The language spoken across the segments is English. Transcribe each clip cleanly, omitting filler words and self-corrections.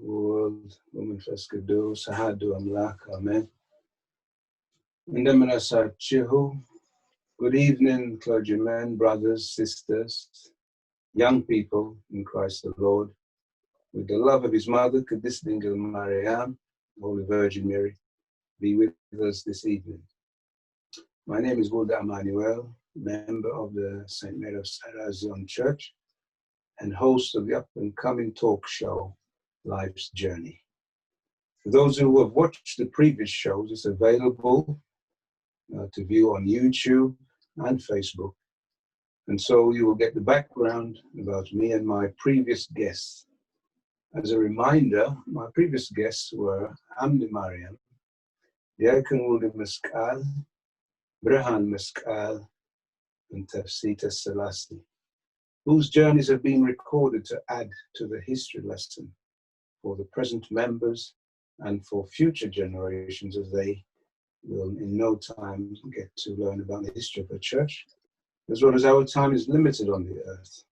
Wolde, woman Feskedu, Sahadu Amlak, Amen. Indemina Sachihu. Good evening, clergymen, brothers, sisters, young people in Christ the Lord. With the love of his mother, Kristos Mariam, Holy Virgin Mary, be with us this evening. My name is Welde Amanu'el, member of the St. Mary of Tsion Church and host of the up-and-coming talk show, Life's Journey. For those who have watched the previous shows, it's available to view on YouTube and Facebook. And so you will get the background about me and my previous guests. As a reminder, my previous guests were Amde Mariam, Deacon Wolde Maskel, Berhan Maskel, and Trsite Selassie, whose journeys have been recorded to add to the history lesson for the present members and for future generations as they will in no time get to learn about the history of the church, as well as our time is limited on the earth.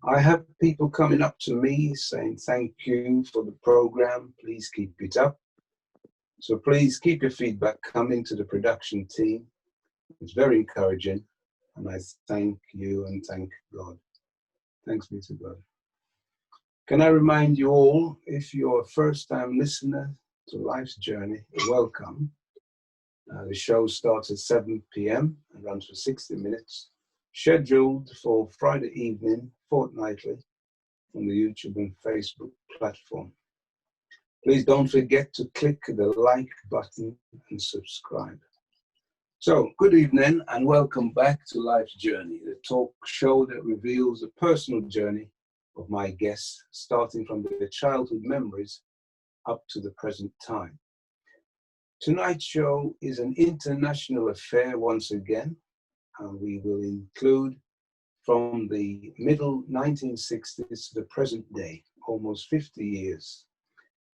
I have people coming up to me saying thank you for the program, please keep it up. So please keep your feedback coming to the production team. It's very encouraging, and I thank you and thank God. Thanks be to God. Can I remind you all, if you're a first-time listener to Life's Journey, welcome. The show starts at 7 p.m. and runs for 60 minutes, scheduled for Friday evening, fortnightly, on the YouTube and Facebook platform. Please don't forget to click the like button and subscribe. So, good evening and welcome back to Life's Journey, the talk show that reveals the personal journey of my guests, starting from their childhood memories up to the present time. Tonight's show is an international affair once again, and we will include from the middle 1960s to the present day, almost 50 years,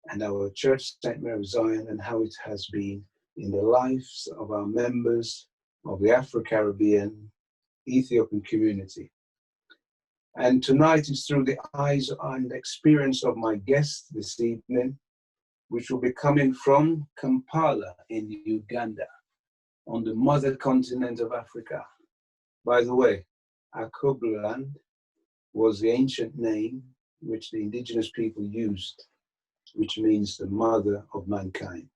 and our Church St. Mary of Zion and how it has been in the lives of our members of the Afro-Caribbean Ethiopian community. And tonight is through the eyes and experience of my guest this evening, which will be coming from Kampala in Uganda, on the mother continent of Africa. By the way, Akubland was the ancient name which the indigenous people used, which means the mother of mankind.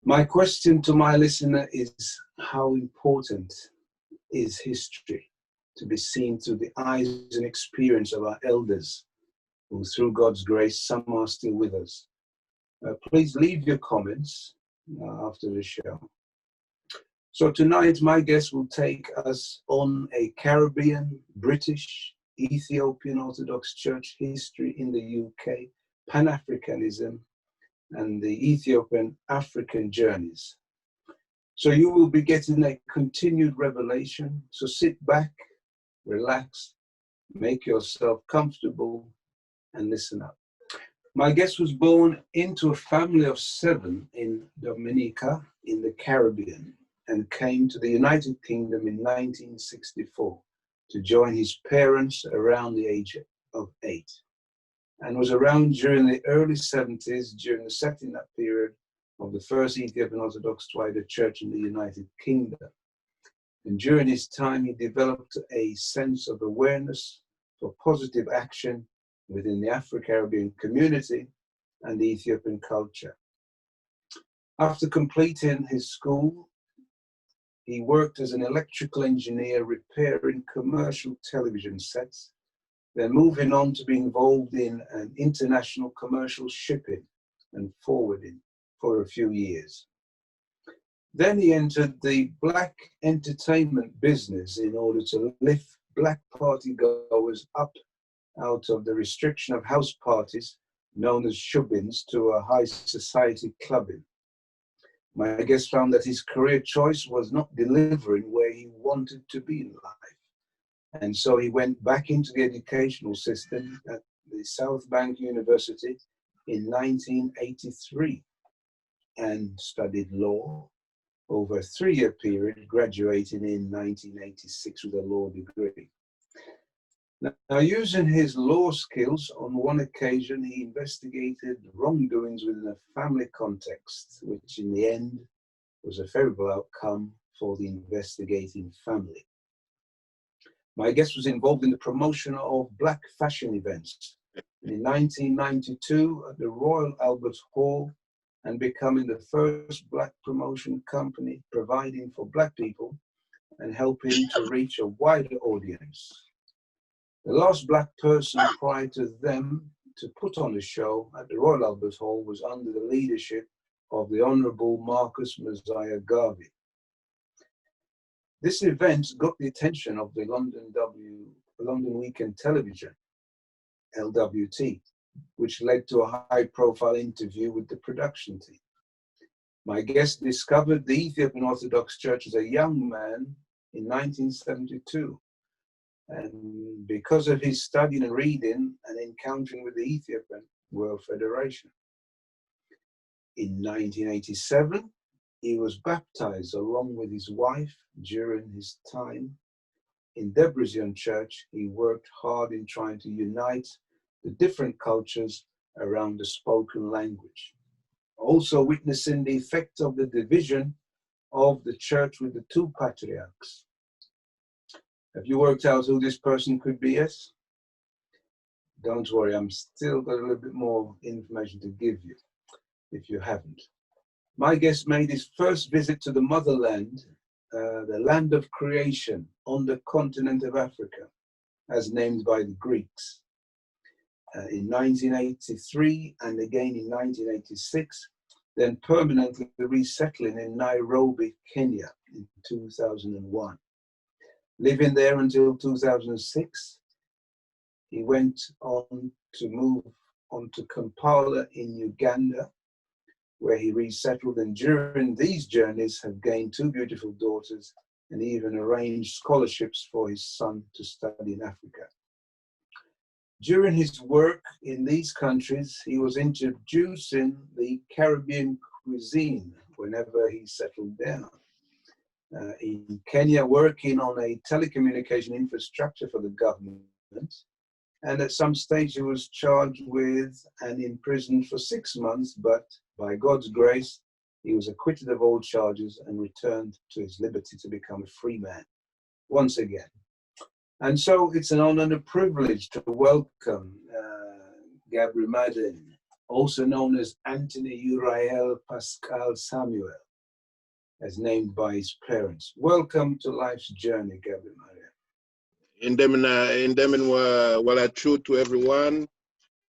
My question to my listener is, how important is history to be seen through the eyes and experience of our elders, who through God's grace, some are still with us? Please leave your comments after the show. So tonight, my guest will take us on a Caribbean, British, Ethiopian Orthodox Church history in the UK, Pan-Africanism, and the Ethiopian African journeys. So you will be getting a continued revelation. So sit back, relax, make yourself comfortable, and listen up. My guest was born into a family of 7 in Dominica in the Caribbean and came to the United Kingdom in 1964 to join his parents around the age of 8, and was around during the early 70s during the setting up period of the first Ethiopian Orthodox Wider Church in the United Kingdom. And during his time, he developed a sense of awareness for positive action within the Afro-Caribbean community and the Ethiopian culture. After completing his school, he worked as an electrical engineer repairing commercial television sets, then moving on to be involved in an international commercial shipping and forwarding for a few years. Then he entered the black entertainment business in order to lift black party goers up out of the restriction of house parties known as shubbins to a high society clubbing. My guest found that his career choice was not delivering where he wanted to be in life. And so he went back into the educational system at the South Bank University in 1983 and studied law over a 3-year period, graduating in 1986 with a law degree. Now, using his law skills, on one occasion he investigated wrongdoings within a family context, which in the end was a favorable outcome for the investigating family. My guest was involved in the promotion of black fashion events in 1992 at the Royal Albert Hall, and becoming the first black promotion company providing for black people and helping to reach a wider audience. The last black person prior to them to put on a show at the Royal Albert Hall was under the leadership of the Honourable Marcus Mosiah Garvey. This event got the attention of the London Weekend Television, LWT, which led to a high-profile interview with the production team. My guest discovered the Ethiopian Orthodox Church as a young man in 1972. And because of his studying and reading and encountering with the Ethiopian World Federation. In 1987, he was baptized along with his wife during his time in Debrecen Church. He worked hard in trying to unite the different cultures around the spoken language, also witnessing the effect of the division of the church with the two patriarchs. Have you worked out who this person could be, yes? Don't worry, I'm still got a little bit more information to give you if you haven't. My guest made his first visit to the motherland, the land of creation on the continent of Africa, as named by the Greeks. In 1983 and again in 1986, then permanently resettling in Nairobi, Kenya in 2001. Living there until 2006, he went on to move on to Kampala in Uganda, where he resettled, and during these journeys have gained two beautiful daughters and even arranged scholarships for his son to study in Africa. During his work in these countries, he was introducing the Caribbean cuisine whenever he settled down. In Kenya, working on a telecommunication infrastructure for the government, and at some stage he was charged with and imprisoned for 6 months, but by God's grace, he was acquitted of all charges and returned to his liberty to become a free man once again. And so it's an honor and a privilege to welcome Gebre Medin, also known as Anthony Uriel Pascal Samuel, as named by his parents. Welcome to life's journey, Gebre Medin. Indemin wala true to everyone.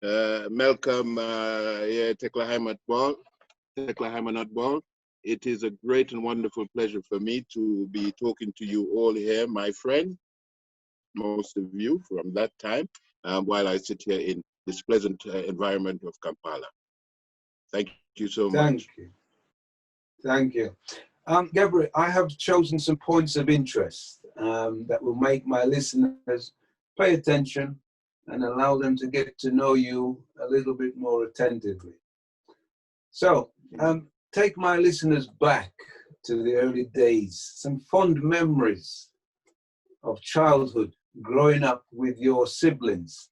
Welcome Tekla Heimat Ball. It is a great and wonderful pleasure for me to be talking to you all here, my friend, most of you from that time, while I sit here in this pleasant environment of Kampala. Thank you so much. Thank you. Thank you. Gebre, I have chosen some points of interest that will make my listeners pay attention and allow them to get to know you a little bit more attentively. So, take my listeners back to the early days, some fond memories of childhood, growing up with your siblings.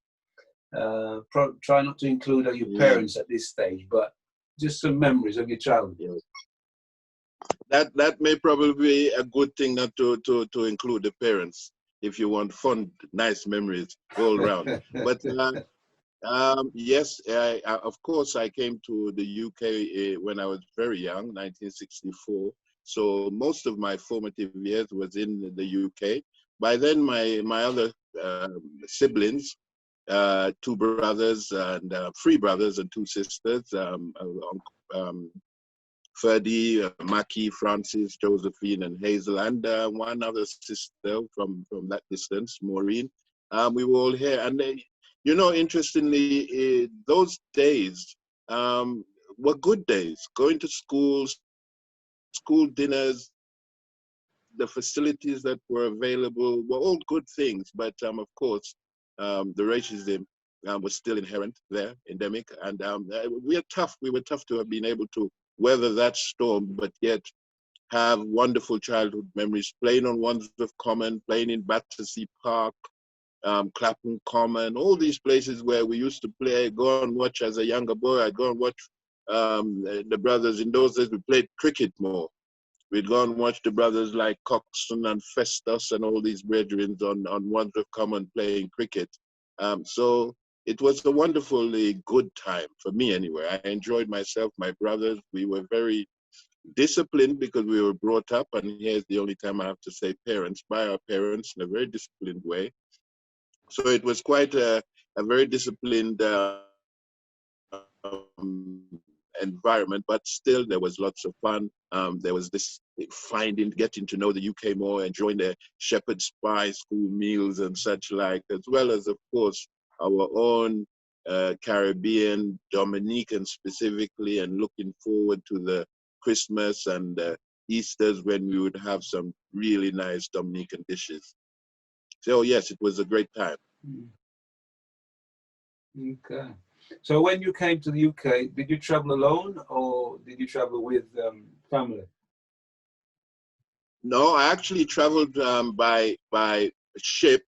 Try not to include your parents at this stage, but just some memories of your childhood. That may probably be a good thing not to include the parents if you want fun, nice memories all around. But yes, of course, I came to the UK when I was very young, 1964. So most of my formative years was in the UK. By then, my other siblings, 2 brothers and 3 brothers and 2 sisters, Ferdy, Maki, Francis, Josephine, and Hazel, and 1 other sister from that distance, Maureen. We were all here, and you know, interestingly, those days were good days. Going to school dinners, the facilities that were available were all good things. But of course, the racism was still inherent there, endemic, and we were tough. We were tough to have been able to weather that storm, but yet have wonderful childhood memories, playing on Wandsworth Common, playing in Battersea Park, Clapham Common, all these places where we used to play, go and watch as a younger boy. I'd go and watch the brothers. In those days, we played cricket more. We'd go and watch the brothers like Coxon and Festus and all these brethren on Wandsworth Common playing cricket. So it was a wonderfully good time for me anyway. I enjoyed myself, my brothers. We were very disciplined because we were brought up, and here's the only time I have to say parents, by our parents in a very disciplined way. So it was quite a very disciplined environment, but still there was lots of fun. There was this getting to know the UK more, enjoying the shepherd's pie school meals and such like, as well as, of course, our own Caribbean, Dominican specifically, and looking forward to the Christmas and Easters when we would have some really nice Dominican dishes. So yes, it was a great time. Okay. So when you came to the UK, did you travel alone or did you travel with family? No, I actually traveled by ship.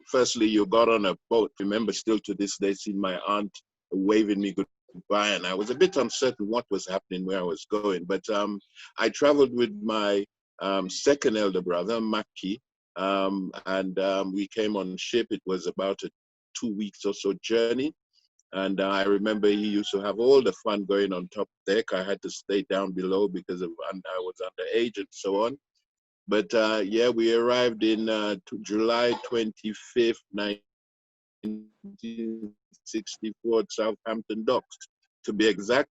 Firstly, you got on a boat. Remember, still to this day, seeing my aunt waving me goodbye, and I was a bit uncertain what was happening, where I was going. But I traveled with my second elder brother, Maki, and we came on ship. It was about a 2 weeks or so journey. And I remember he used to have all the fun going on top deck. I had to stay down below because I was underage and so on. But yeah, we arrived in July 25th, 1964 at Southampton Docks, to be exact.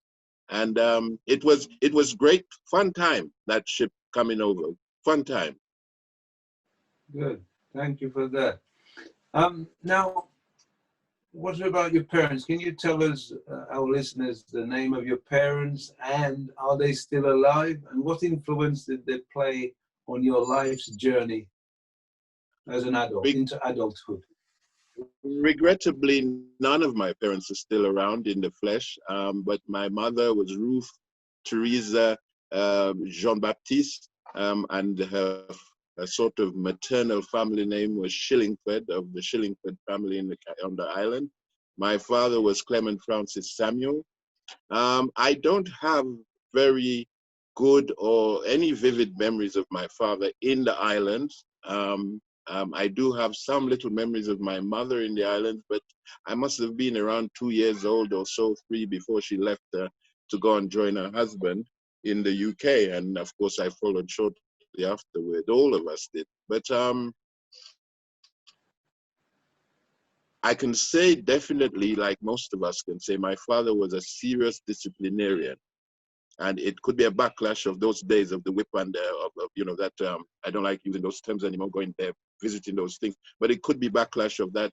And it was great, fun time, that ship coming over, fun time. Good, thank you for that. Now, what about your parents? Can you tell us, our listeners, the name of your parents, and are they still alive? And what influence did they play on your life's journey as an adult, into adulthood? Regrettably, none of my parents are still around in the flesh, but my mother was Ruth Teresa Jean-Baptiste, and her sort of maternal family name was Shillingford, of the Shillingford family on the island. My father was Clement Francis Samuel. I don't have very good or any vivid memories of my father in the islands. I do have some little memories of my mother in the islands, but I must have been around 2 years old or so, 3, before she left to go and join her husband in the UK. And of course, I followed shortly afterward. All of us did. But I can say definitely, like most of us can say, my father was a serious disciplinarian. And it could be a backlash of those days of the whip and you know, that I don't like using those terms anymore, going there, visiting those things, but it could be backlash of that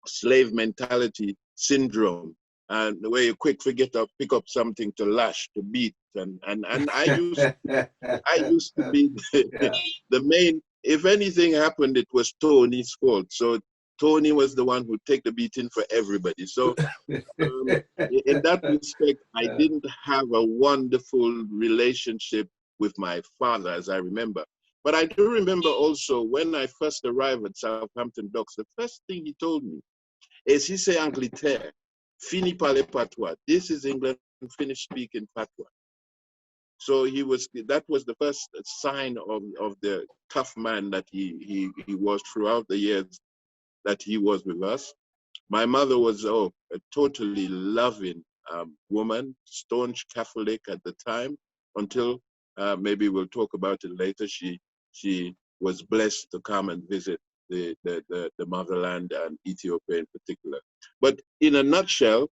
slave mentality syndrome, and the way you quick forget to pick up something to lash, to beat, and I used to be the main. If anything happened, it was Tony's fault. So Tony was the one who'd take the beating for everybody. So in that respect, I didn't have a wonderful relationship with my father, as I remember. But I do remember also when I first arrived at Southampton Docks, the first thing he told me is, he said, Angleterre, fini parler patois. This is England, finish speaking patois. So that was the first sign of the tough man that he was throughout the years that he was with us. My mother was a totally loving woman, staunch Catholic at the time, until maybe we'll talk about it later. She was blessed to come and visit the motherland and Ethiopia in particular. But in a nutshell,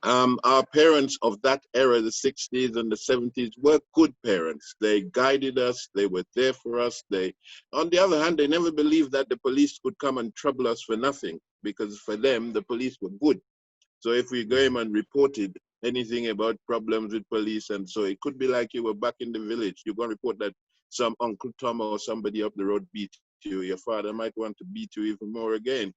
our parents of that era, the 60s and the 70s, were good parents. They guided us. They were there for us. On the other hand, they never believed that the police could come and trouble us for nothing, because for them, the police were good. So if we go in and reported anything about problems with police, and so it could be like you were back in the village, you're going to report that some Uncle Tom or somebody up the road beat you, your father might want to beat you even more again.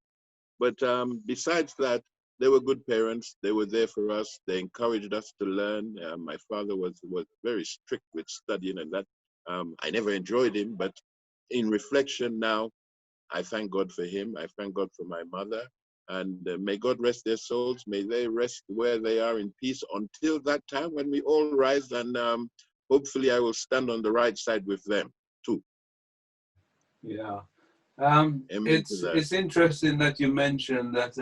But besides that, they were good parents. They were there for us. They encouraged us to learn. My father was very strict with studying and that. I never enjoyed him, but in reflection now, I thank God for him. I thank God for my mother. And may God rest their souls. May they rest where they are in peace until that time when we all rise. And hopefully I will stand on the right side with them too. Yeah. Amen to that. It's interesting that you mentioned that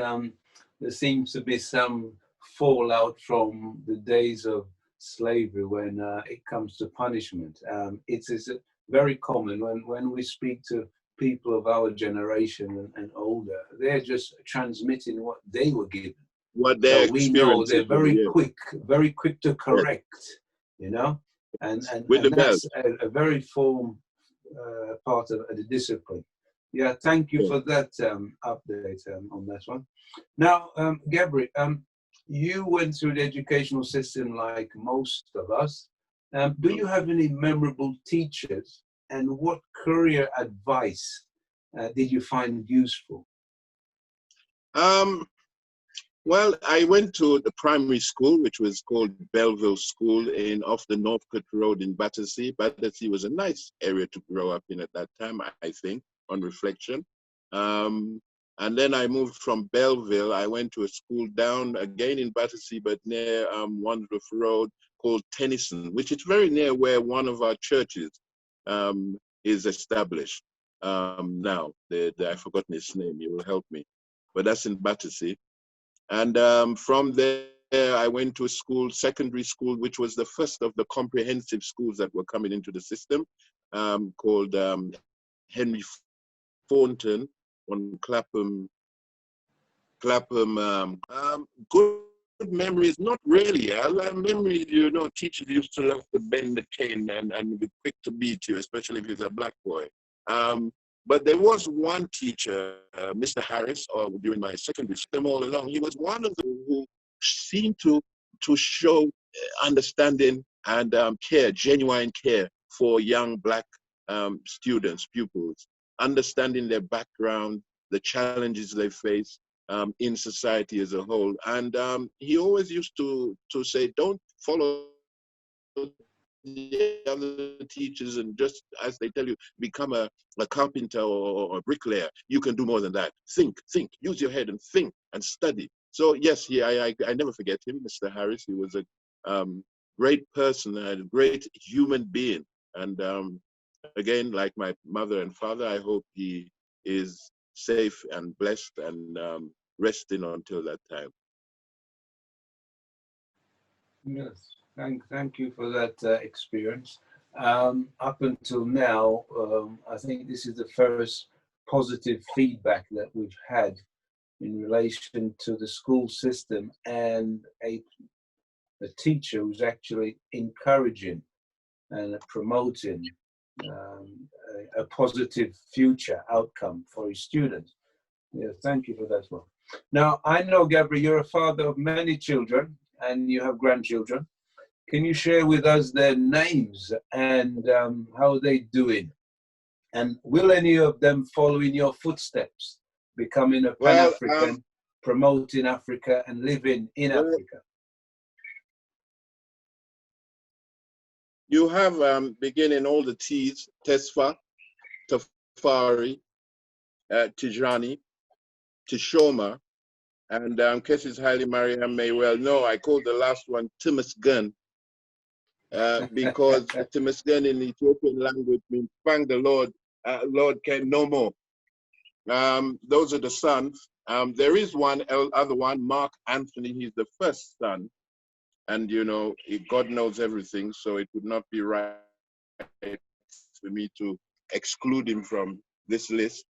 there seems to be some fallout from the days of slavery when it comes to punishment. It's very common when we speak to people of our generation and older, they're just transmitting what they were given. What their so we know they're very quick to correct, you know, and that's a very form part of the discipline. Yeah, thank you for that update on that one. Now, Gebre, you went through the educational system like most of us. Do you have any memorable teachers, and what career advice did you find useful? Well, I went to the primary school, which was called Belleville School off the Northcote Road in Battersea. Battersea was a nice area to grow up in at that time, I think, on reflection. And then I moved from Belleville. I went to a school down again in Battersea, but near Wandsworth Road, called Tennyson, which is very near where one of our churches is established now. I've forgotten his name. You will help me. But that's in Battersea. And from there, I went to a school, secondary school, which was the first of the comprehensive schools that were coming into the system, called Henry Thornton on Clapham. Good memories, not really. Memories, you know, teachers used to love to bend the cane and be quick to beat you, especially if you're a black boy. But there was one teacher, Mr. Harris, during my secondary system all along. He was one of them who seemed to show understanding and care, genuine care for young black students, pupils, understanding their background, the challenges they face in society as a whole. And he always used to say, don't follow the other teachers and just as they tell you, become a carpenter or a bricklayer. You can do more than that. Think, use your head and think and study. So yes, I never forget him, Mr. Harris. He was a great person and a great human being. And again, like my mother and father, I hope he is safe and blessed and resting until that time. Yes, thank you for that experience. Up until now, I think this is the first positive feedback that we've had in relation to the school system and a teacher who's actually encouraging and promoting a positive future outcome for his students. Yeah, thank you for that one. Now, I know, Gebre, you're a father of many children and you have grandchildren. Can you share with us their names and how they're doing? And will any of them follow in your footsteps, becoming a Pan-African, promoting Africa and living in Africa? You have, beginning all the T's, Tesfa, Tafari, Tijani, Tishoma, and cases highly Mariam may well know, I called the last one Timisgun, because Timisgun in Ethiopian language means thank the Lord, Lord can no more. Those are the sons. There is one other one, Mark Anthony, he's the first son. And you know, God knows everything, so it would not be right for me to exclude him from this list.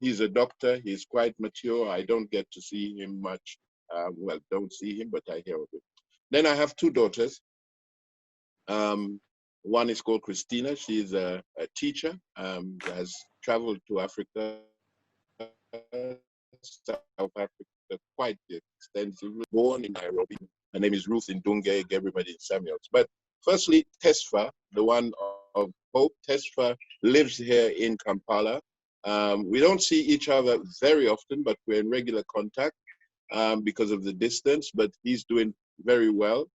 He's a doctor, he's quite mature. I don't get to see him much. Well, don't see him, but I hear of him. Then I have two daughters. One is called Christina. She's a teacher, has traveled to Africa, South Africa, quite extensively, born in Nairobi. Her name is Ruth Ndunge, everybody in Samuels. But firstly, Tesfa, the one of Hope. Tesfa lives here in Kampala. We don't see each other very often, but we're in regular contact because of the distance, but he's doing very well.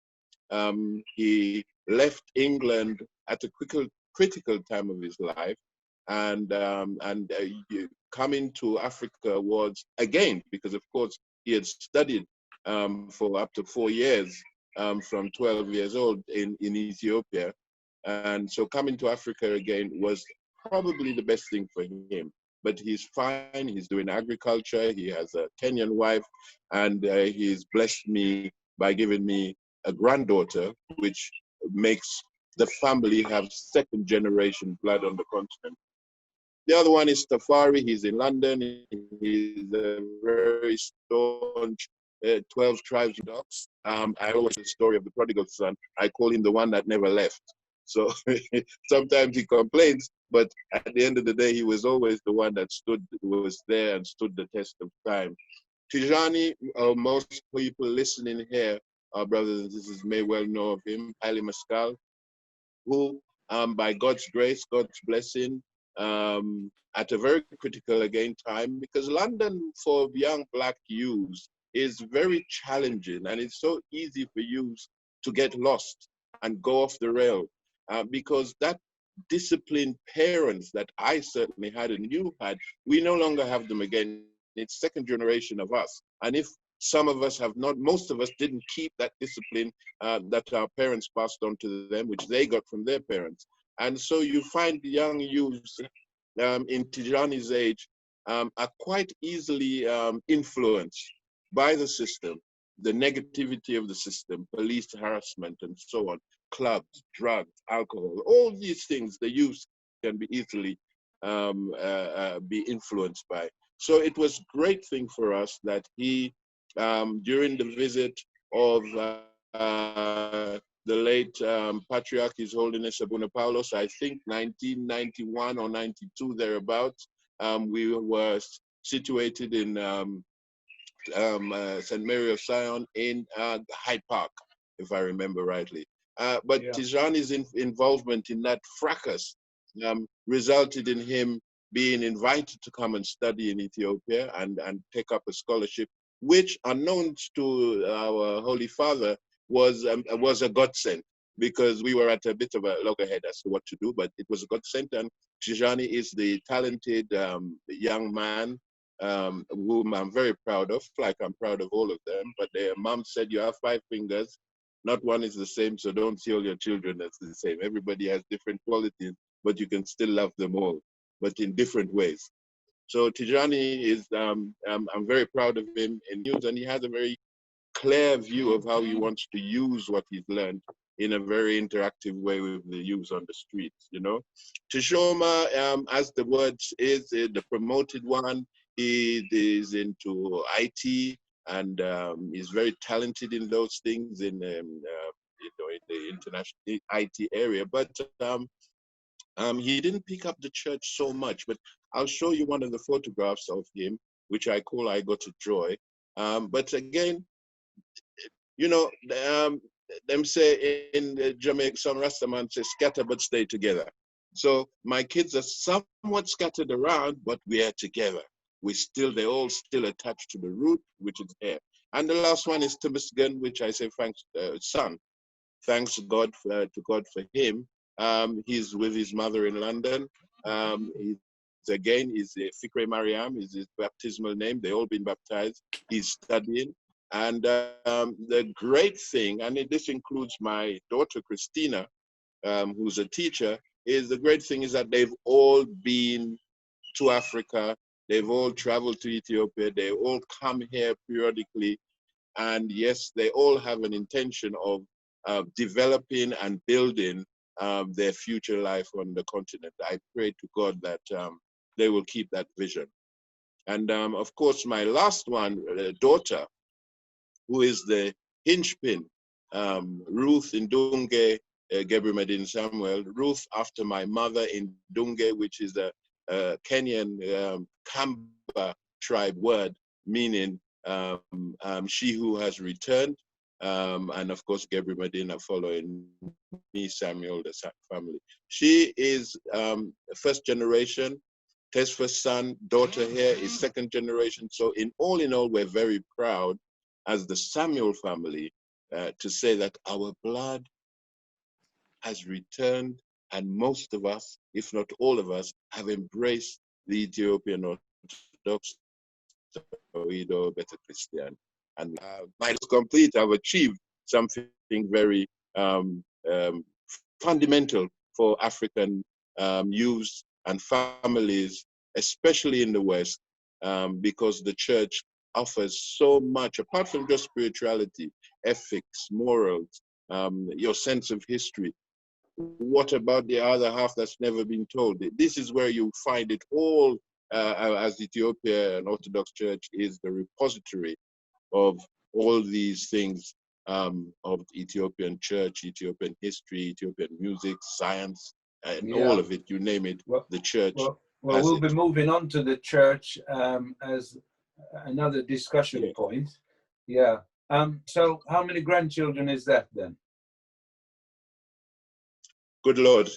He left England at a critical time of his life, and coming to Africa was, again, because of course he had studied for up to 4 years from 12 years old in Ethiopia. And so coming to Africa again was probably the best thing for him. But he's fine, he's doing agriculture, he has a Kenyan wife, and he's blessed me by giving me a granddaughter, which makes the family have second generation blood on the continent. The other one is Tafari. He's in London. He's a very staunch 12 tribes dogs. I always the story of the prodigal son. I call him the one that never left. So sometimes he complains, but at the end of the day, he was always the one that was there and stood the test of time. Tijani, most people listening here, our brothers and sisters may well know of him, Haile Maskel, who, by God's grace, God's blessing, at a very critical again time, because London for young Black youths is very challenging, and it's so easy for youths to get lost and go off the rail, because that disciplined parents that I certainly had and you had, we no longer have them again. It's second generation of us. And if some of us have not, most of us didn't keep that discipline that our parents passed on to them, which they got from their parents. And so you find the young youths in Tijani's age are quite easily influenced by the system, the negativity of the system, police harassment and so on, clubs, drugs, alcohol, all these things the youth can be easily be influenced by. So it was a great thing for us that he, during the visit of the late Patriarch, His Holiness Abuna Paulos, I think 1991 or 92 thereabouts, we were situated in St. Mary of Sion in Hyde Park, if I remember rightly. But yeah. Tijani's involvement in that fracas resulted in him being invited to come and study in Ethiopia and take up a scholarship, which, unknown to our Holy Father, was a godsend, because we were at a bit of a loggerhead as to what to do, but it was a godsend. And Tijani is the talented young man whom I'm very proud of, like I'm proud of all of them. But their mom said, you have 5 fingers, not one is the same, so don't see all your children as the same. Everybody has different qualities, but you can still love them all, but in different ways. So Tijani is, I'm very proud of him in news, and he has a very clear view of how he wants to use what he's learned in a very interactive way with the youth on the streets, you know. Tshoma, as the word is, the promoted one, he is into IT, and he's very talented in those things in the international IT area. But he didn't pick up the church so much. But I'll show you one of the photographs of him, which I call I Got a Joy. But again, you know, them say in Jamaica, some Rastaman say scatter but stay together. So my kids are somewhat scattered around, but we are together. They're all still attached to the root, which is here. And the last one is Timisgan, which I say son. Thanks God to God for him. He's with his mother in London. He's Fikre Mariam is his baptismal name. They all been baptized. He's studying. And the great thing, and this includes my daughter, Christina, who's a teacher, the great thing is that they've all been to Africa. They've all traveled to Ethiopia. They all come here periodically. And yes, they all have an intention of developing and building their future life on the continent. I pray to God that they will keep that vision. And of course, my last one, daughter, who is the hinge-pin, Ruth in Dunge, Gebre Medin Samuel, Ruth after my mother in Dunge, which is a Kenyan Kamba tribe word, meaning she who has returned. And of course, Gebre Medina following me, Samuel, the family. She is first generation. Tesfa's son, daughter here is second generation. So in all, we're very proud as the Samuel family to say that our blood has returned and most of us, if not all of us, have embraced the Ethiopian Orthodox better Christian. And mine is complete. I've achieved something very fundamental for African youths and families, especially in the West, because the church offers so much, apart from just spirituality, ethics, morals, your sense of history. What about the other half that's never been told? This is where you find it all, as Ethiopia and Orthodox Church is the repository of all these things, of Ethiopian church, Ethiopian history, Ethiopian music, science, and all of it, you name it, the church well, we'll be moving on to the church as another discussion point. Yeah. So how many grandchildren is that then? Good Lord.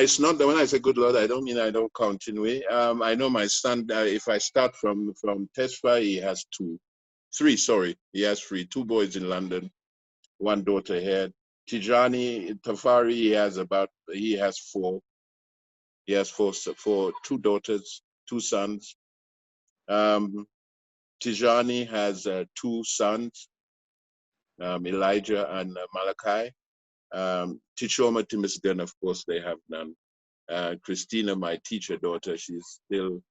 It's not that when I say good Lord, I don't mean I don't count in a way. I know my son, if I start from Trsite, he has three, sorry. He has three, 2 boys in London, 1 daughter here. Tijani Tafari, he has 4. He has 4, 2 daughters, 2 sons. Tijani has 2 sons, Elijah and Malachi. Tichoma Timisden, of course, they have none. Christina, my teacher daughter, she's still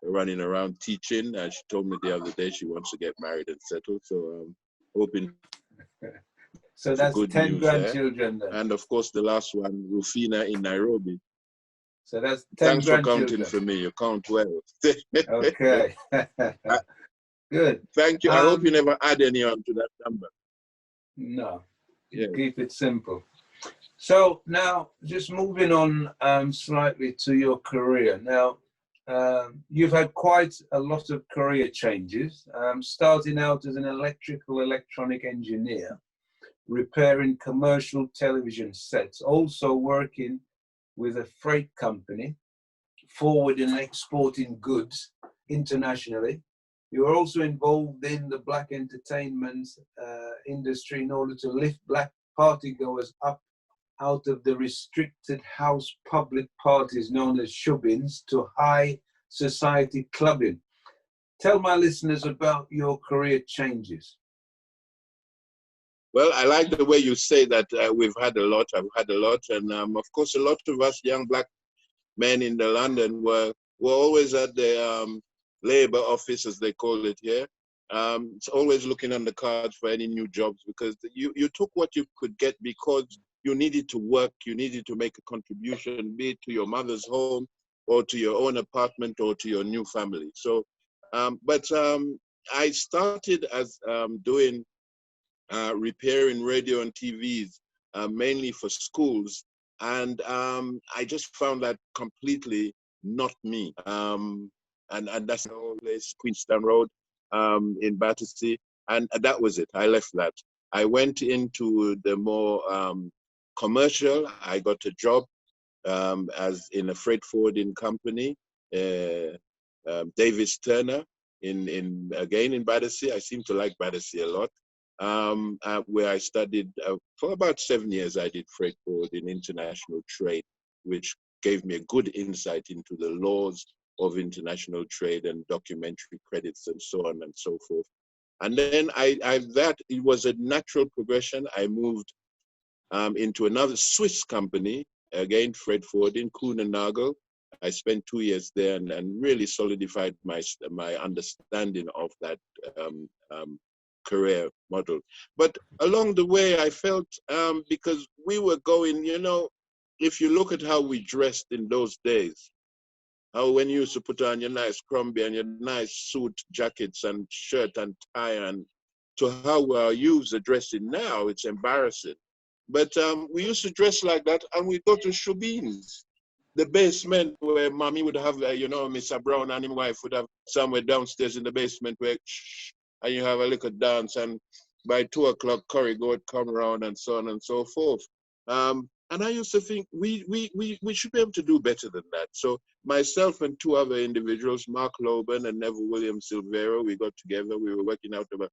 running around teaching. She told me the other day she wants to get married and settle. So I'm hoping. So that's 10 grandchildren then. And of course, the last one, Rufina in Nairobi. So that's 10 Thanks for counting for me. You count well. Okay. Good. Thank you. I hope you never add any on to that number. No. Yeah. Keep it simple. So now, just moving on slightly to your career. Now, you've had quite a lot of career changes, starting out as an electronic engineer, repairing commercial television sets, also working with a freight company, forwarding and exporting goods internationally. You were also involved in the black entertainment industry in order to lift black partygoers up out of the restricted house public parties known as shubins to high society clubbing. Tell my listeners about your career changes. Well, I like the way you say that we've had a lot, I've had a lot, and of course a lot of us young black men in the London were always at the labor office, as they call it here. It's always looking on the cards for any new jobs, because you took what you could get because you needed to work, you needed to make a contribution, be it to your mother's home or to your own apartment or to your new family. So, I started as doing repairing radio and TVs, mainly for schools. And I just found that completely not me. And that's the whole place, Queenstown Road in Battersea. And that was it. I left that. I went into the more commercial. I got a job as in a freight forwarding company, Davis Turner, again in Battersea. I seem to like Battersea a lot. Where I studied for about 7 years. I did freight forwarding, international trade, which gave me a good insight into the laws of international trade and documentary credits and so on and so forth. And then it was a natural progression. I moved into another Swiss company, again, freight forwarding, Kuhn & Nagel. I spent 2 years there and really solidified my understanding of that career model. But along the way, I felt, because we were going, if you look at how we dressed in those days, how when you used to put on your nice Crombie and your nice suit jackets and shirt and tie, and to how our youths are dressing now, it's embarrassing. But we used to dress like that, and we go to Shubins, the basement where mommy would have, Mr. Brown and his wife would have somewhere downstairs in the basement where, and you have a little dance, and by 2 o'clock, curry would come around, and so on and so forth. And I used to think we should be able to do better than that. So myself and 2 other individuals, Mark Loban and Neville Williams Silvero, we got together. We were working out of a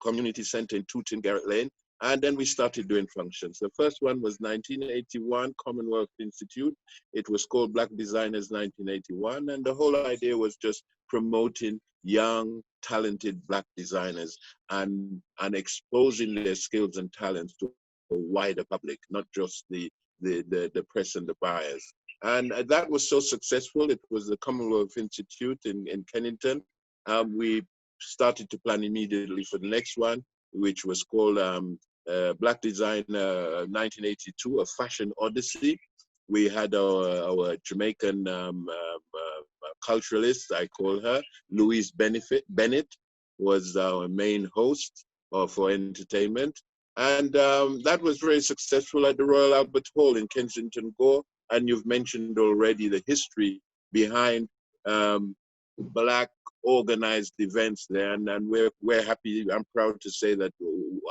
community center in Tooting, Garrett Lane. And then we started doing functions. The first one was 1981, Commonwealth Institute. It was called Black Designers 1981. And the whole idea was just promoting young, talented Black designers and exposing their skills and talents to a wider public, not just the press and the buyers. And that was so successful. It was the Commonwealth Institute in Kennington. We started to plan immediately for the next one, which was called Black Design 1982, a fashion odyssey. We had our Jamaican culturalist, I call her, Louise Bennett, was our main host for entertainment. And that was very successful at the Royal Albert Hall in Kensington Gore. And you've mentioned already the history behind Black organized events there, and we're happy. I'm proud to say that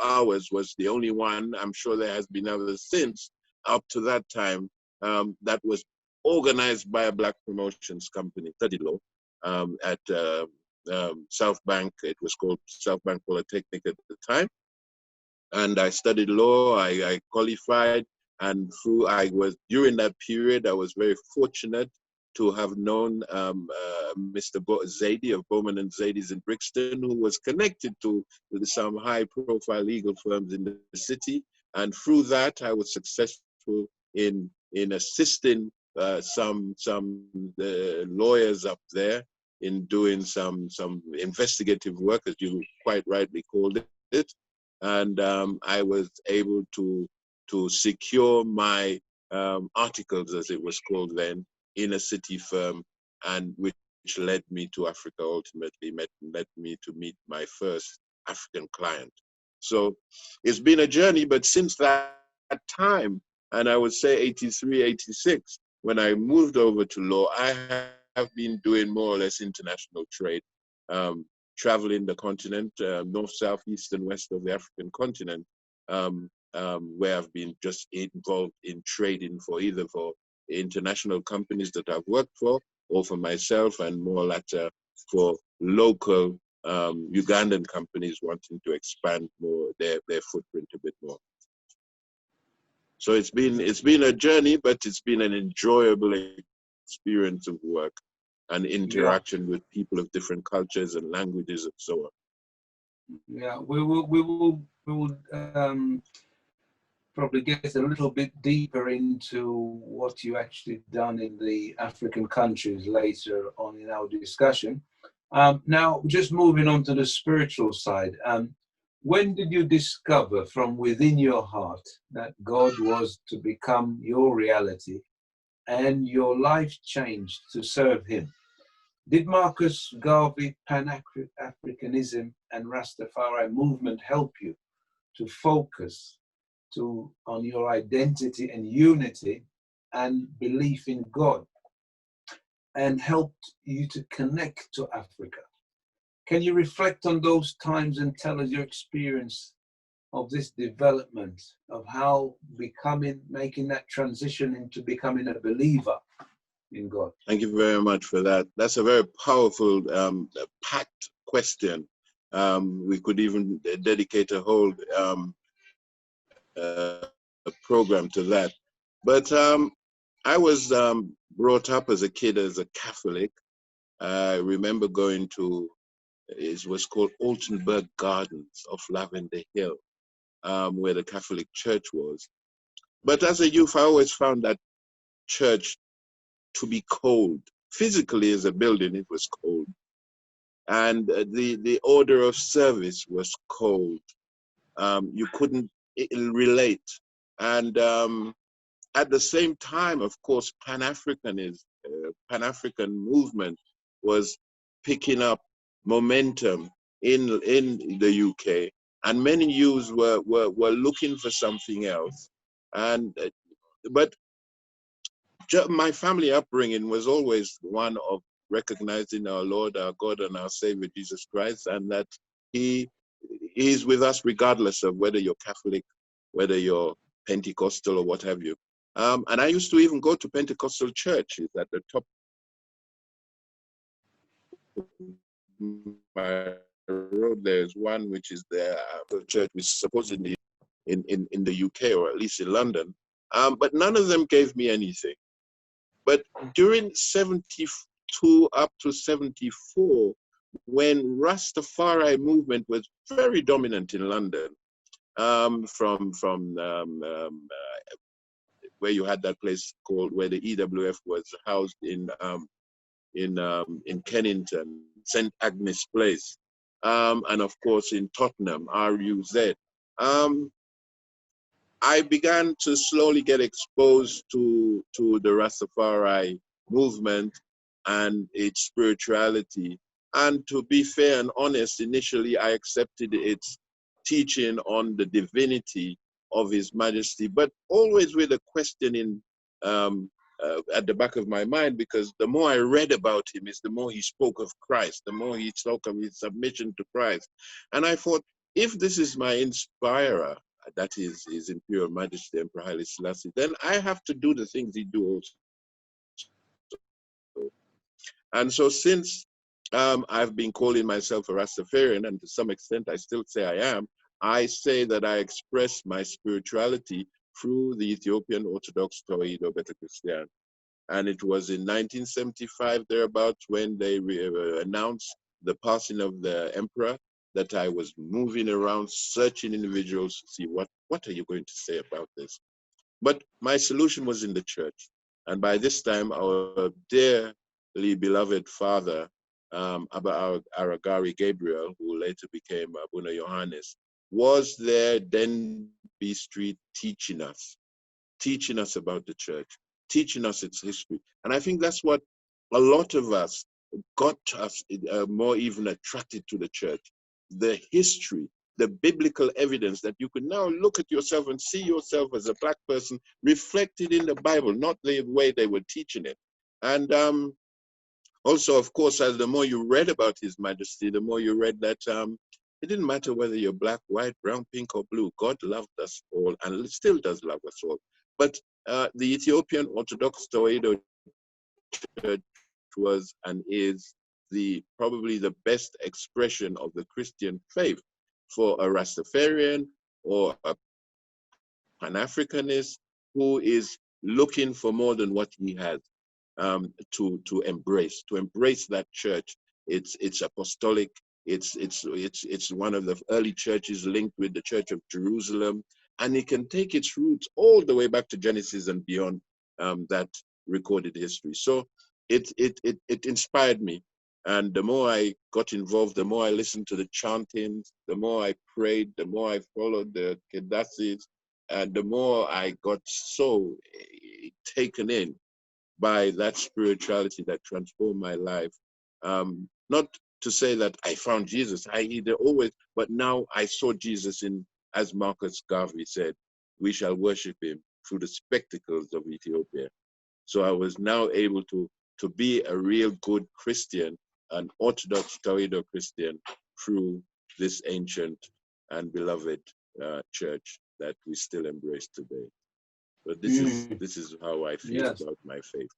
ours was the only one. I'm sure there has been others since up to that time that was organized by a Black promotions company, Studied Law, at South Bank. It was called South Bank Polytechnic at the time. And I studied law, I qualified, and during that period, I was very fortunate to have known Mr. Zaidi of Bowman and Zaidi's in Brixton, who was connected to some high-profile legal firms in the city. And through that, I was successful in assisting some lawyers up there in doing some investigative work, as you quite rightly called it. And I was able to secure my articles, as it was called then, in a city firm, and which led me to Africa, ultimately led me to meet my first African client. So it's been a journey, but since that time, and I would say 83, 86, when I moved over to law, I have been doing more or less international trade, traveling the continent, north, south, east, and west of the African continent, where I've been just involved in trading for either for international companies that I've worked for, or for myself, and more latter for local Ugandan companies wanting to expand more their footprint a bit more. So it's been a journey, but it's been an enjoyable experience of work and interaction with people of different cultures and languages and so on. Yeah, we will probably get a little bit deeper into what you actually done in the African countries later on in our discussion. Now, just moving on to the spiritual side, when did you discover from within your heart that God was to become your reality and your life changed to serve him? Did Marcus Garvey Pan-Africanism and Rastafari movement help you to focus on your identity and unity and belief in God, and helped you to connect to Africa? Can you reflect on those times and tell us your experience of this development, of how making that transition into becoming a believer in God? Thank you very much for that. That's a very powerful, packed question. We could even dedicate a whole a program to that. But I was brought up as a kid as a Catholic. I remember going to, it was called Altenburg Gardens of Lavender Hill, where the Catholic Church was. But as a youth, I always found that church to be cold. Physically, as a building, it was cold. And the order of service was cold. You couldn't relate. And at the same time, of course, Pan-African movement was picking up momentum in the UK, and many youths were looking for something else. And but my family upbringing was always one of recognizing our Lord, our God, and our Savior Jesus Christ, and that He is with us regardless of whether you're Catholic, whether you're Pentecostal, or what have you. And I used to even go to Pentecostal churches at the top of my road. There's one which is the church which supposedly in the UK, or at least in London, but none of them gave me anything. But during 72 up to 74, when Rastafari movement was very dominant in London, from where you had that place called, where the EWF was housed in Kennington, St. Agnes Place, and of course in Tottenham, RUZ. I began to slowly get exposed to the Rastafari movement and its spirituality. And to be fair and honest, initially I accepted its teaching on the divinity of His Majesty, but always with a questioning at the back of my mind, because the more I read about him, is the more he spoke of Christ, the more he spoke of his submission to Christ. And I thought, if this is my inspirer, that is His Imperial Majesty Emperor Haile Selassie, then I have to do the things he do also. And so since I've been calling myself a Rastafarian, and to some extent I still say I am, I say that I express my spirituality through the Ethiopian Orthodox Tawido Beta Christian. And it was in 1975 thereabouts, when they announced the passing of the emperor, that I was moving around searching individuals to see what are you going to say about this. But my solution was in the church. And by this time, our dearly beloved father, Abba Aragari Gabriel, who later became Abuna Johannes, was there, Denby Street, teaching us about the church, teaching us its history. And I think that's what a lot of us got us more even attracted to the church. The history, the biblical evidence that you could now look at yourself and see yourself as a Black person reflected in the Bible, not the way they were teaching it. And also, of course, as the more you read about His Majesty, the more you read that it didn't matter whether you're black, white, brown, pink, or blue. God loved us all, and still does love us all. But the Ethiopian Orthodox Tawido Church was and is probably the best expression of the Christian faith for a Rastafarian or a Pan-Africanist who is looking for more than what he has to embrace that church. It's apostolic. It's one of the early churches linked with the Church of Jerusalem, and it can take its roots all the way back to Genesis and beyond that recorded history. So it inspired me, and the more I got involved, the more I listened to the chantings, the more I prayed, the more I followed the Kedasis, and the more I got so taken in by that spirituality that transformed my life. Not to say that I found Jesus, but now I saw Jesus in, as Marcus Garvey said, we shall worship Him through the spectacles of Ethiopia. So I was now able to be a real good Christian, an Orthodox Tawido Christian, through this ancient and beloved church that we still embrace today. But this is how I feel about my faith.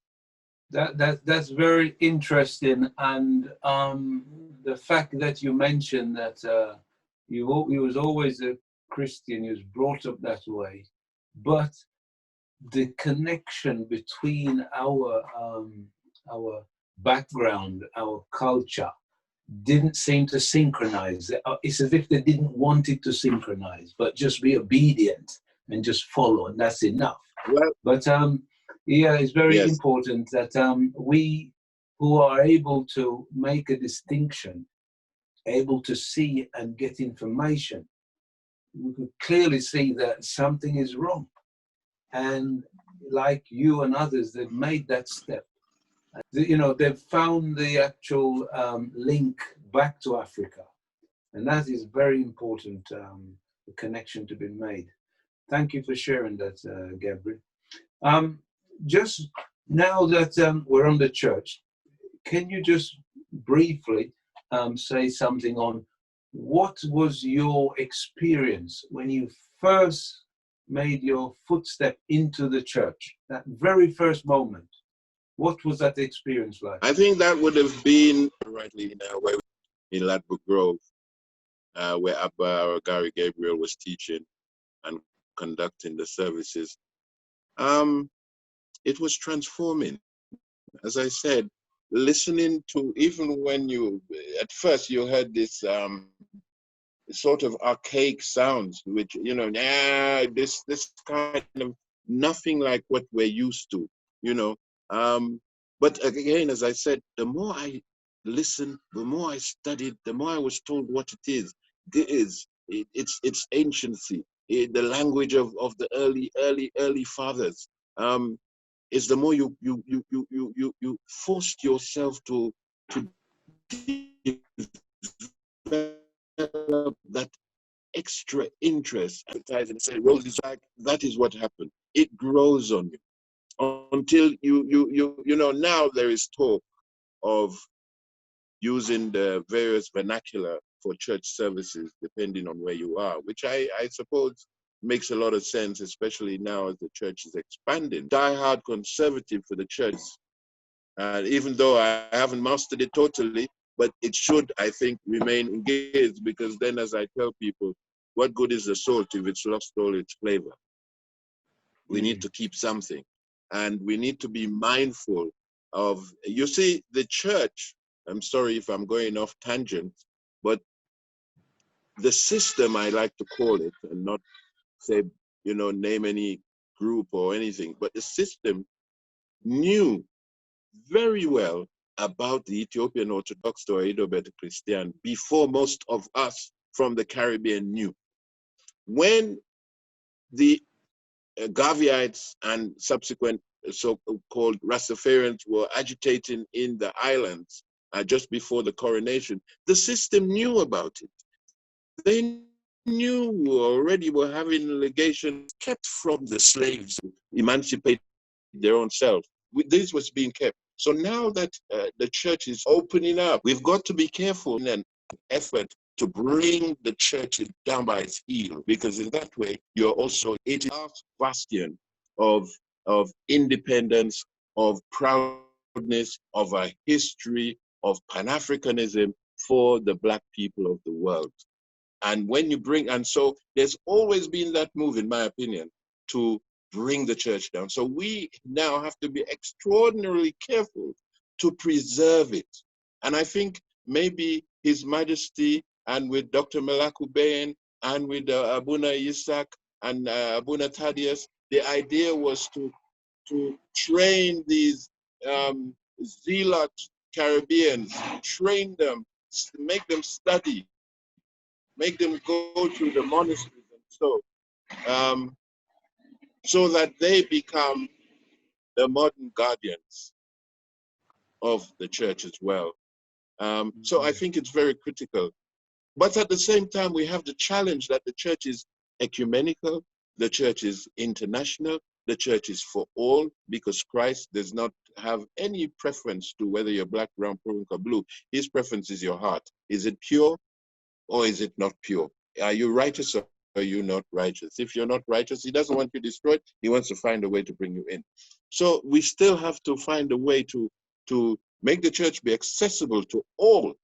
That's very interesting, and the fact that you mentioned that you was always a Christian, you was brought up that way, but the connection between our background, our culture, didn't seem to synchronize. It's as if they didn't want it to synchronize, but just be obedient and just follow, and that's enough. Well, but yeah, it's very important that we who are able to make a distinction, able to see and get information, we could clearly see that something is wrong. And like you and others that made that step, you know, they've found the actual link back to Africa. And that is very important, the connection to be made. Thank you for sharing that, Gebre. Just now that we're on the church, can you just briefly say something on what was your experience when you first made your footstep into the church, that very first moment? What was that experience like? I think that would have been rightly in Ladbroke Grove, where Abba Gary Gabriel was teaching. and conducting the services. It was transforming. As I said, listening to, even when you, at first you heard this sort of archaic sounds, which, you know, this kind of nothing like what we're used to, you know. But again, as I said, the more I listened, the more I studied, the more I was told what it is. It's anciency, the language of the early fathers. Is the more you forced yourself to develop that extra interest, advertise and say, well, it's like, that is what happened. It grows on you until you know, now there is talk of using the various vernacular for church services, depending on where you are, which I suppose makes a lot of sense, especially now as the church is expanding. Die-hard conservative for the church, even though I haven't mastered it totally, but it should, I think, remain engaged, because then, as I tell people, what good is the salt if it's lost all its flavor? We need to keep something, and we need to be mindful of, you see, the church, I'm sorry if I'm going off tangent, but the system, I like to call it, and not say, you know, name any group or anything, but the system knew very well about the Ethiopian Orthodox or Ido-Beta Christian before most of us from the Caribbean knew. When the Gaviites and subsequent so-called Rastafarians were agitating in the islands just before the coronation, the system knew about it. They knew already were having legations kept from the slaves, emancipate their own self. This was being kept. So now that the church is opening up, we've got to be careful in an effort to bring the church down by its heel, because in that way, you're also, it is our bastion of independence, of proudness, of our history, of Pan-Africanism for the Black people of the world. And when you bring, and so there's always been that move, in my opinion, to bring the church down. So we now have to be extraordinarily careful to preserve it. And I think maybe His Majesty, and with Dr. Malaku Bayen, and with Abuna Yisak and Abuna Thaddeus, the idea was to train these zealot Caribbeans, train them, make them study, make them go to the monasteries, and so that they become the modern guardians of the church as well. So I think it's very critical. But at the same time, we have the challenge that the church is ecumenical, the church is international, the church is for all, because Christ does not have any preference to whether you're black, brown, pink, or blue. His preference is your heart. Is it pure or is it not pure? Are you righteous or are you not righteous? If you're not righteous, he doesn't want you destroyed. He wants to find a way to bring you in. So we still have to find a way to make the church be accessible to all,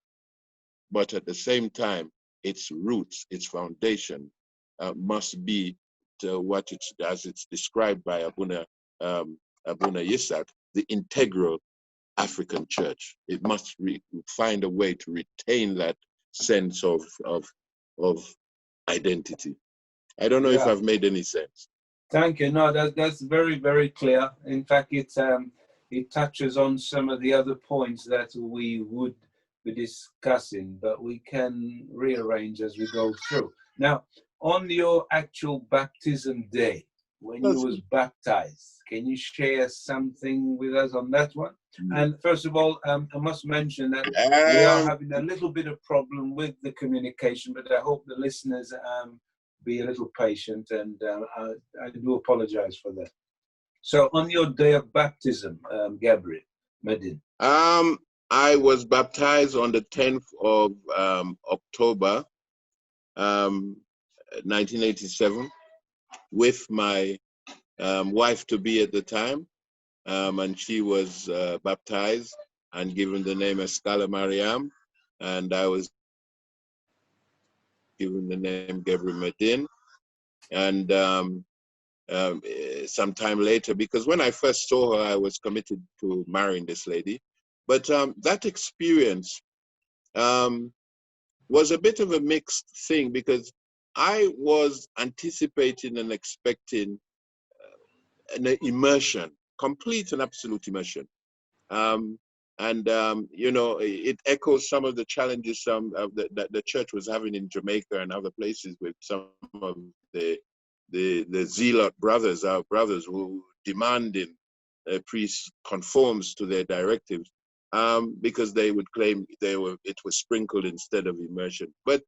but at the same time, its roots, its foundation must be to what it's, as it's described by Abuna Yisak, the integral African church. It must find a way to retain that sense of identity. I don't know if I've made any sense. Thank you. No, that's very, very clear. In fact, it touches on some of the other points that we would be discussing, but we can rearrange as we go through. Now, on your actual baptism day, when you was baptized, can you share something with us on that one? And first of all, I must mention that we are having a little bit of problem with the communication, but I hope the listeners be a little patient, and I do apologize for that. So on your day of baptism, Gebre, Medin. I was baptized on the 10th of October, 1987, with my wife-to-be at the time, and she was baptized and given the name Maskel Mariam, and I was given the name Gebre Medin. and some time later, because when I first saw her, I was committed to marrying this lady. But that experience was a bit of a mixed thing, because I was anticipating and expecting an immersion, complete and absolute immersion. You know, it echoes some of the challenges that the church was having in Jamaica and other places with some of the zealot brothers, our brothers, who demanding priests conforms to their directives, because they would claim it was sprinkled instead of immersion. But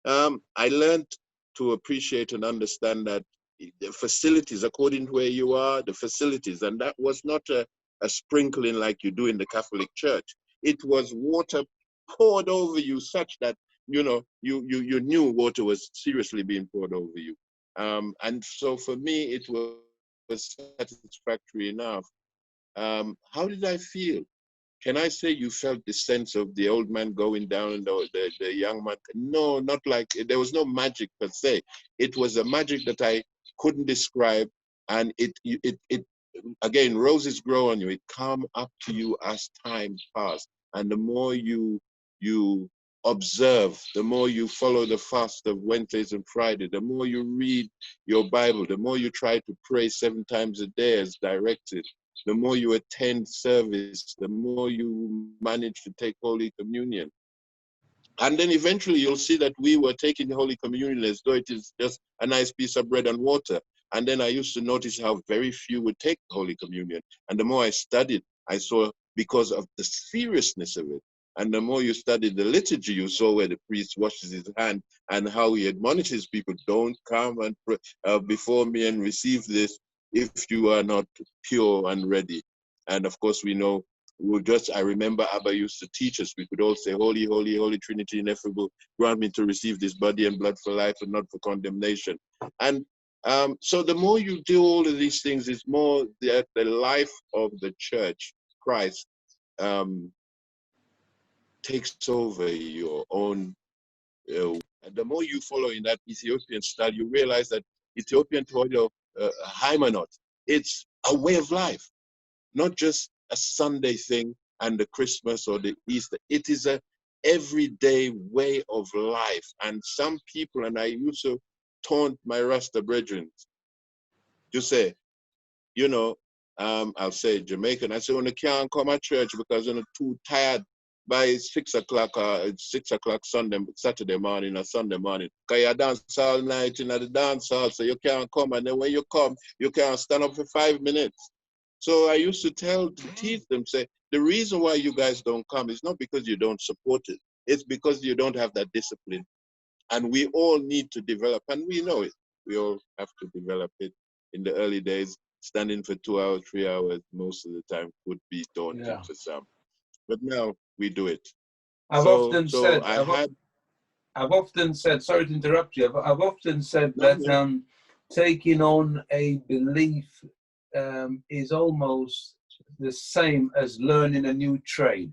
I learned to appreciate and understand that the facilities, according to where you are, the facilities, and that was not a sprinkling like you do in the Catholic Church. It was water poured over you, such that you know you knew water was seriously being poured over you. And so for me, it was satisfactory enough. How did I feel? Can I say you felt the sense of the old man going down and the young man? No, not like, there was no magic per se. It was a magic that I couldn't describe. And it again, roses grow on you. It come up to you as time passed. And the more you observe, the more you follow the fast of Wednesdays and Friday, the more you read your Bible, the more you try to pray 7 times a day as directed, the more you attend service, the more you manage to take Holy Communion. And then eventually you'll see that we were taking Holy Communion as though it is just a nice piece of bread and water. And then I used to notice how very few would take Holy Communion. And the more I studied, I saw, because of the seriousness of it. And the more you studied the liturgy, you saw where the priest washes his hand and how he admonishes people, don't come and pray, before me and receive this if you are not pure and ready. And of course, we know, I remember Abba used to teach us, we could all say, Holy, Holy, Holy Trinity ineffable, grant me to receive this body and blood for life and not for condemnation. And so the more you do all of these things, is more the life of the church, Christ, takes over your own. And the more you follow in that Ethiopian style, you realize that Ethiopian Toido Haimanot, it's a way of life, not just a Sunday thing and the Christmas or the Easter. It is a everyday way of life. And some people, and I used to taunt my Rasta brethren, to say, you know, I'll say Jamaican, I say, when you can't come at church because you're too tired by 6 o'clock Saturday morning or Sunday morning, because you dance all night in the dance hall, so you can't come. And then when you come, you can't stand up for 5 minutes. So I used to teach them, say, the reason why you guys don't come is not because you don't support it. It's because you don't have that discipline. And we all need to develop, and we know it. We all have to develop it. In the early days, standing for 2 hours, 3 hours, most of the time would be daunting for some. But now we do it. I've often said, sorry to interrupt you, I've often said that taking on a belief is almost the same as learning a new trade.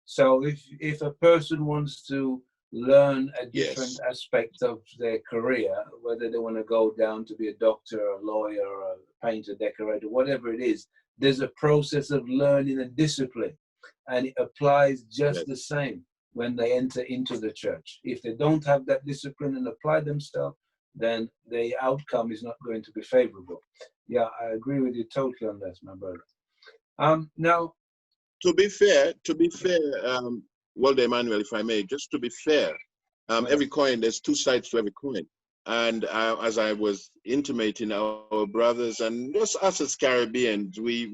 So if a person wants to learn a different aspect of their career, whether they want to go down to be a doctor, a lawyer, a painter, decorator, whatever it is, there's a process of learning and discipline. And it applies just the same when they enter into the church. If they don't have that discipline and apply themselves, then the outcome is not going to be favorable. Yeah, I agree with you totally on this, my brother. Now, to be fair, Welde Amanu'el, if I may, just to be fair, every coin, there's 2 sides to every coin. And as I was intimating, our brothers and just us as Caribbeans, we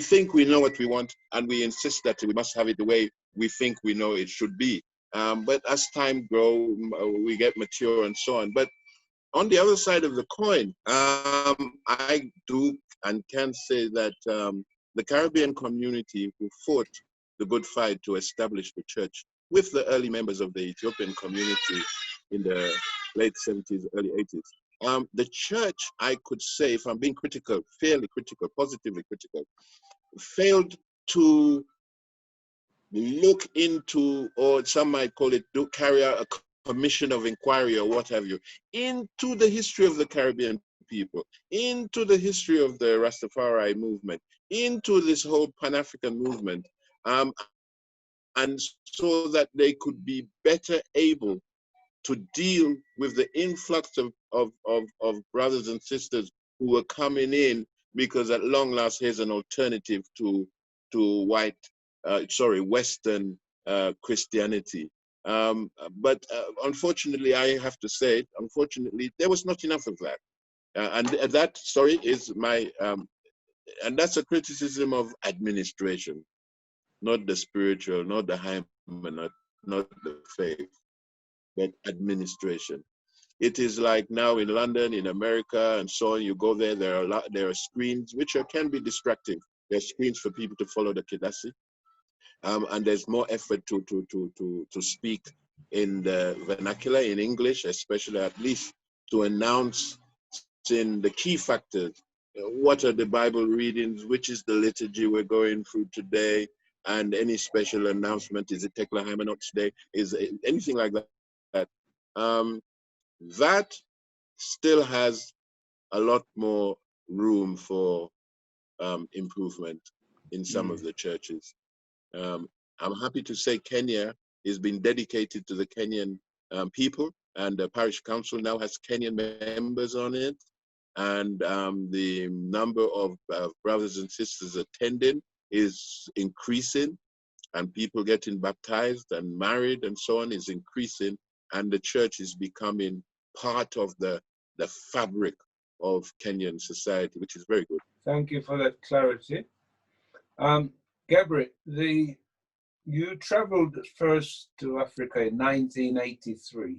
think we know what we want, and we insist that we must have it the way we think we know it should be. But as time grows, we get mature and so on. But on the other side of the coin, I do and can say that the Caribbean community who fought the good fight to establish the church with the early members of the Ethiopian community in the late 70s, early 80s. The church, I could say, if I'm being critical, fairly critical, positively critical, failed to look into, or some might call it, carry out a commission of inquiry or what have you, into the history of the Caribbean people, into the history of the Rastafari movement, into this whole Pan-African movement, and so that they could be better able to deal with the influx of brothers and sisters who were coming in, because at long last here's an alternative to Western Christianity. But unfortunately, I have to say, unfortunately, there was not enough of that. And that, sorry, is my, and that's a criticism of administration, not the spiritual, not the high, not the faith, but administration. It is like now in London, in America, and so on. You go there, there are screens which can be distracting. There are screens for people to follow the Kedasi, and there's more effort to speak in the vernacular, in English, especially, at least to announce in the key factors. What are the Bible readings? Which is the liturgy we're going through today? And any special announcement? Is it Tekla Hymenot today? Is it anything like that? That still has a lot more room for improvement in some of the churches. I'm happy to say Kenya is being dedicated to the Kenyan people, and the parish council now has Kenyan members on it, and the number of brothers and sisters attending is increasing, and people getting baptized and married and so on is increasing, and the church is becoming part of the fabric of Kenyan society, which is very good. Thank you for that clarity. Gebre, you traveled first to Africa in 1983,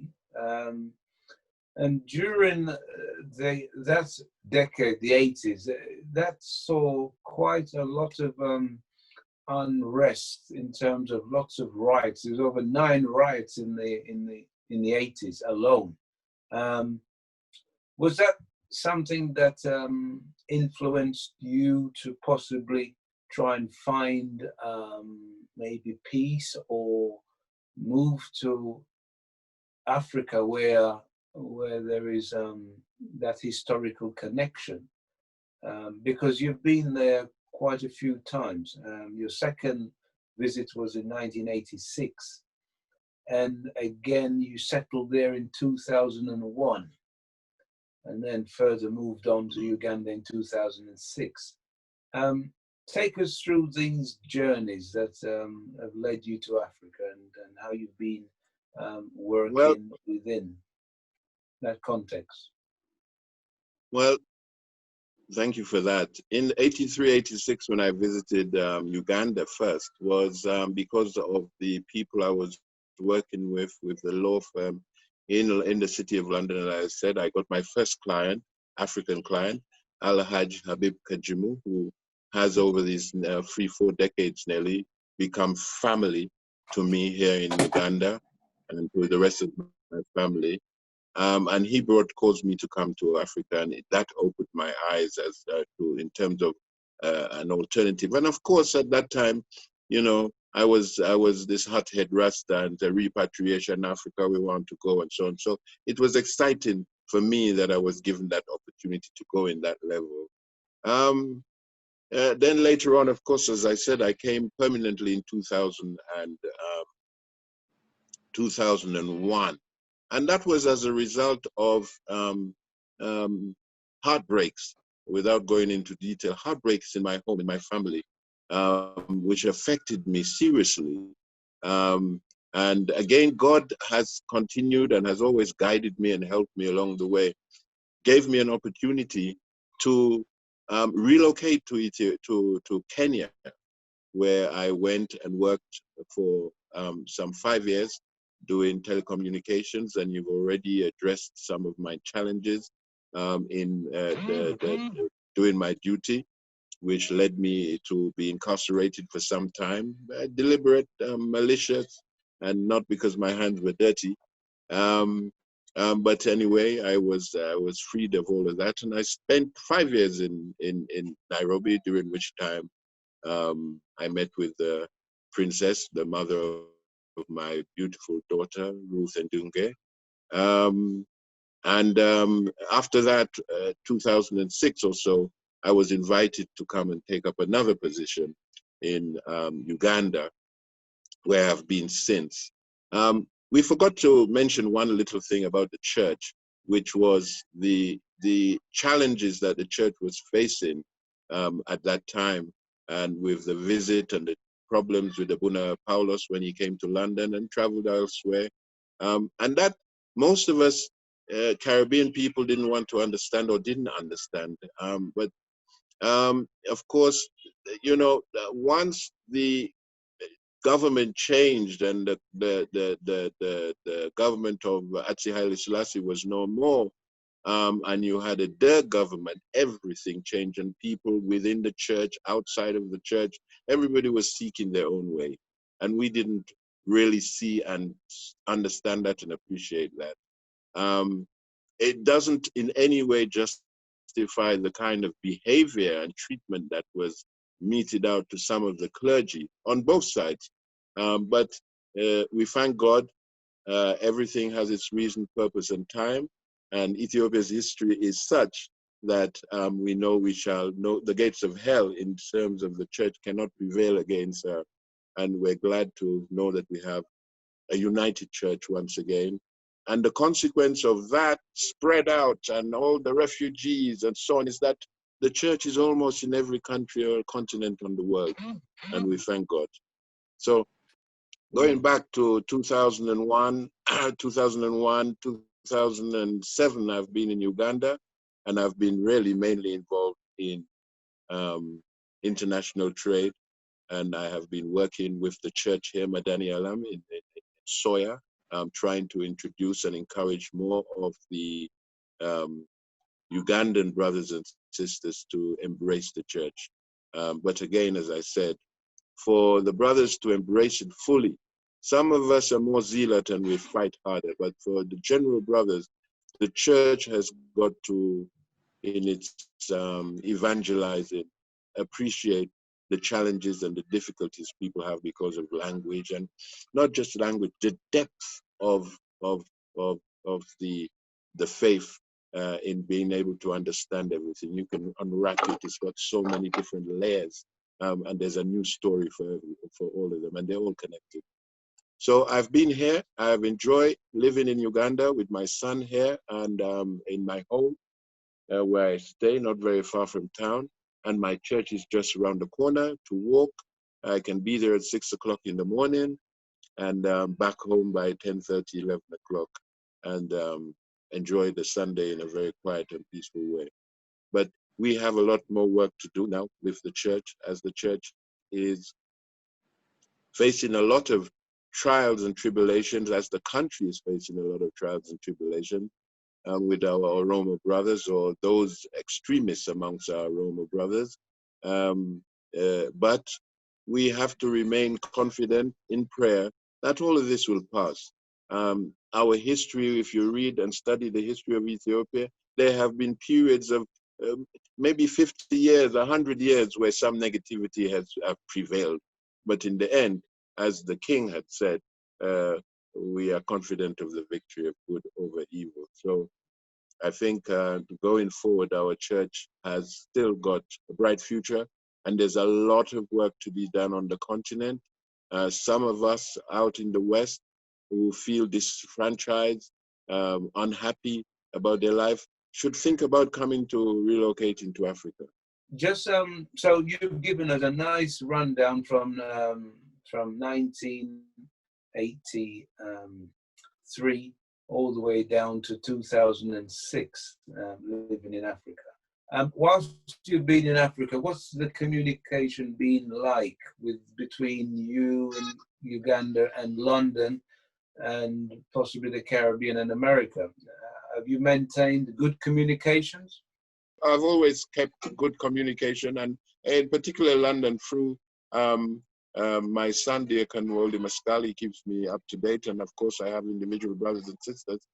and during that decade, the 80s, that saw quite a lot of unrest in terms of lots of riots. There's over 9 riots in the 80s alone. Was that something that influenced you to possibly try and find maybe peace, or move to Africa where there is that historical connection? Because you've been there quite a few times. Your second visit was in 1986, and again you settled there in 2001, and then further moved on to Uganda in 2006. Take us through these journeys that have led you to Africa, and how you've been working within that context. Well, thank you for that. In 83, 86, when I visited Uganda first, was because of the people I was working with the law firm in the city of London. And I said, I got my first client, African client, Al-Haj Habib Kajimu, who has over these 3-4 decades nearly become family to me here in Uganda and to the rest of my family. And he caused me to come to Africa, and that opened my eyes as to in terms of an alternative. And of course, at that time, you know, I was this hothead Rasta, and the repatriation Africa, we want to go and so on. So it was exciting for me that I was given that opportunity to go in that level. Then later on, of course, as I said, I came permanently in 2001. And that was as a result of heartbreaks, without going into detail, heartbreaks in my home, in my family, which affected me seriously. And again, God has continued and has always guided me and helped me along the way, gave me an opportunity to relocate to Kenya, where I went and worked for some 5 years doing telecommunications, and you've already addressed some of my challenges in doing my duty, which led me to be incarcerated for some time, deliberate, malicious, and not because my hands were dirty. But anyway, I was freed of all of that, and I spent 5 years in Nairobi, during which time I met with the princess, the mother my beautiful daughter, Ruth Ndunge. After that, 2006 or so, I was invited to come and take up another position in Uganda, where I've been since. We forgot to mention one little thing about the church, which was the challenges that the church was facing at that time, and with the visit and the problems with Abuna Paulos when he came to London and traveled elsewhere. And that most of us Caribbean people didn't want to understand or didn't understand. But of course, you know, once the government changed and the government of Haile Selassie was no more, and you had a Derg government, everything changed, and people within the church, outside of the church, everybody was seeking their own way. And we didn't really see and understand that and appreciate that. It doesn't in any way justify the kind of behavior and treatment that was meted out to some of the clergy on both sides. But we thank God, everything has its reason, purpose, and time. And Ethiopia's history is such that we know we shall know the gates of hell in terms of the church cannot prevail against her. And we're glad to know that we have a united church once again. And the consequence of that spread out and all the refugees and so on is that the church is almost in every country or continent on the world. And we thank God. So going back to 2001, 2007, I've been in Uganda, and I've been really mainly involved in international trade. And I have been working with the church here, Madani Alam, in Soya, trying to introduce and encourage more of the Ugandan brothers and sisters to embrace the church. But again, as I said, for the brothers to embrace it fully, some of us are more zealot and we fight harder, but for the general brothers, the church has got to, in its evangelizing, appreciate the challenges and the difficulties people have because of language, and not just language, the depth of the faith in being able to understand everything. You can unwrap it. It's got so many different layers, and there's a new story for all of them, and they're all connected. So I've been here. I've enjoyed living in Uganda with my son here and in my home where I stay, not very far from town. And my church is just around the corner to walk. I can be there at 6 o'clock in the morning and back home by 10:30, 11 o'clock, and enjoy the Sunday in a very quiet and peaceful way. But we have a lot more work to do now with the church, as the church is facing a lot of trials and tribulations, as the country is facing a lot of trials and tribulations with our Oromo brothers, or those extremists amongst our Oromo brothers. But we have to remain confident in prayer that all of this will pass. Our history, if you read and study the history of Ethiopia, there have been periods of maybe 50 years, 100 years where some negativity has prevailed. But in the end, as the king had said, we are confident of the victory of good over evil. So I think going forward, our church has still got a bright future, and there's a lot of work to be done on the continent. Some of us out in the West who feel disenfranchised, unhappy about their life, should think about coming to relocate into Africa. Just so you've given us a nice rundown from 1983 all the way down to 2006, living in Africa. Whilst you've been in Africa, what's the communication been like between you and Uganda and London, and possibly the Caribbean and America? Have you maintained good communications? I've always kept good communication, and in particular London, through my son, Deacon Wolde Maskel. He keeps me up to date, and of course I have individual brothers and sisters.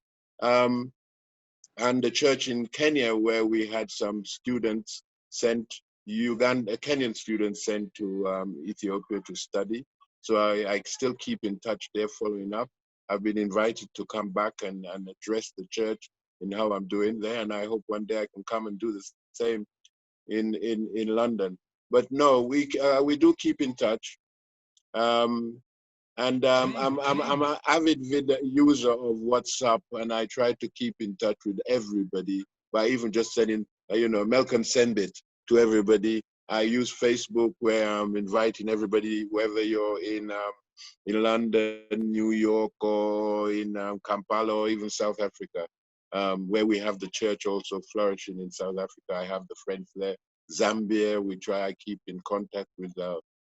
And the church in Kenya, where we had some students sent, Kenyan students sent to Ethiopia to study. So I still keep in touch there, following up. I've been invited to come back and address the church in how I'm doing there, and I hope one day I can come and do the same in London. But no, we do keep in touch. I'm an avid user of WhatsApp, and I try to keep in touch with everybody by even just sending, Malcolm send it to everybody. I use Facebook, where I'm inviting everybody, whether you're in London, New York, or in Kampala, or even South Africa, where we have the church also flourishing in South Africa. I have the friends there. Zambia, I keep in contact with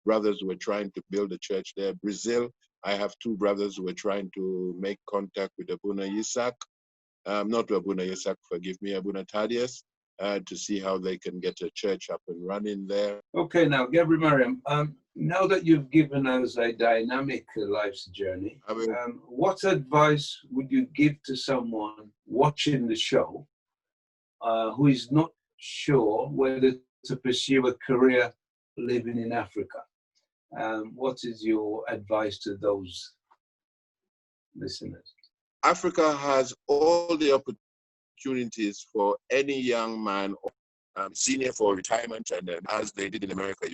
brothers who are trying to build a church there. Brazil, I have two brothers who are trying to make contact with Abuna Yisak, not Abuna Yisak, forgive me, Abuna Thaddeus, to see how they can get a church up and running there. Okay, now, Gebre Mariam, now that you've given us a dynamic life's journey, what advice would you give to someone watching the show who is not sure whether to pursue a career living in Africa? What is your advice to those listeners? Africa has all the opportunities for any young man, senior for retirement, and as they did in America,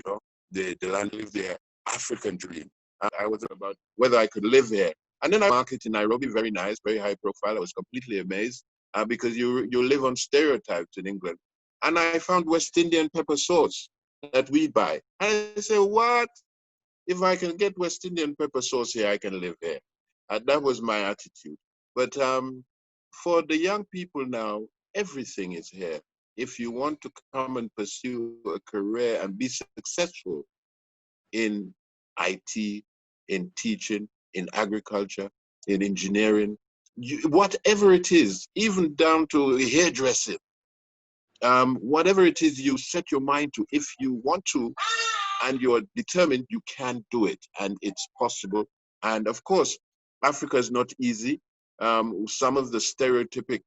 they live their African dream. I was about whether I could live here. And then I market in Nairobi, very nice, very high profile. I was completely amazed because you live on stereotypes in England. And I found West Indian pepper sauce that we buy. And I say, what? If I can get West Indian pepper sauce here, I can live here. That was my attitude. But for the young people now, everything is here. If you want to come and pursue a career and be successful in IT, in teaching, in agriculture, in engineering, whatever it is, even down to hairdressing, whatever it is you set your mind to, if you want to and you're determined, you can do it, and it's possible. And of course, Africa is not easy. Some of the stereotypic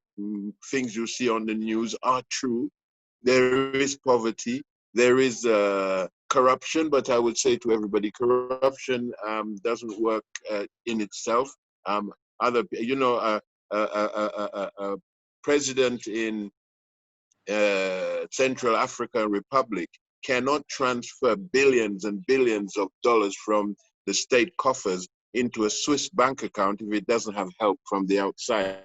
things you see on the news are true. There is poverty, there is corruption, but I would say to everybody, corruption doesn't work in itself. President in Central African Republic cannot transfer billions and billions of dollars from the state coffers into a Swiss bank account if it doesn't have help from the outside.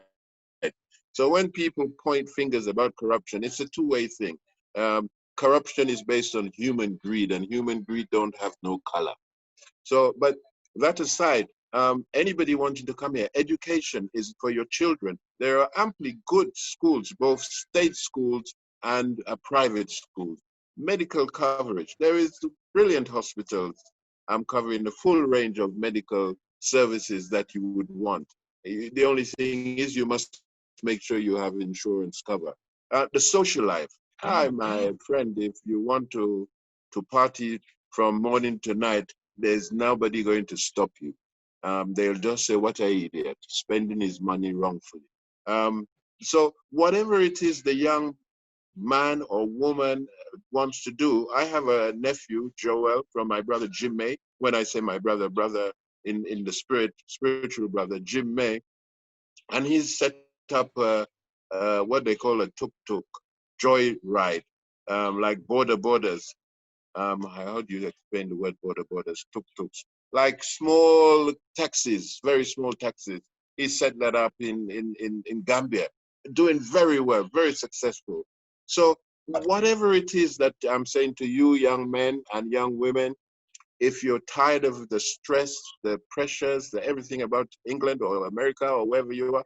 So when people point fingers about corruption, it's a two-way thing. Corruption is based on human greed, and human greed don't have no color. So, but that aside, anybody wanting to come here, education is for your children. There are amply good schools, both state schools and private schools. Medical coverage. There is brilliant hospitals covering the full range of medical services that you would want. The only thing is you must make sure you have insurance cover. The social life. Hi, my friend, if you want to party from morning to night, there's nobody going to stop you. They'll just say, what an idiot, spending his money wrongfully. So whatever it is the young man or woman wants to do, I have a nephew, Joel, from my brother Jim May. When I say my brother in the spiritual brother, Jim May, and he's set up what they call a tuk-tuk, joy ride, like borders. How do you explain the word borders? Tuk-tuks, like small taxis, very small taxis. He set that up in Gambia, doing very well, very successful. So whatever it is that I'm saying to you, young men and young women, if you're tired of the stress, the pressures, the everything about England or America or wherever you are,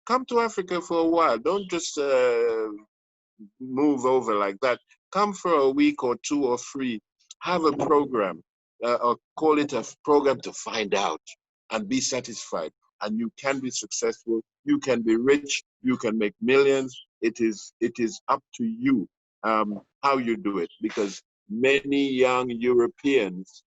come to Africa for a while. Don't just move over like that. Come for a week or 2 or 3. Have a program, or call it a program to find out and be satisfied. And you can be successful. You can be rich. You can make millions. It is up to you how you do it, because many young Europeans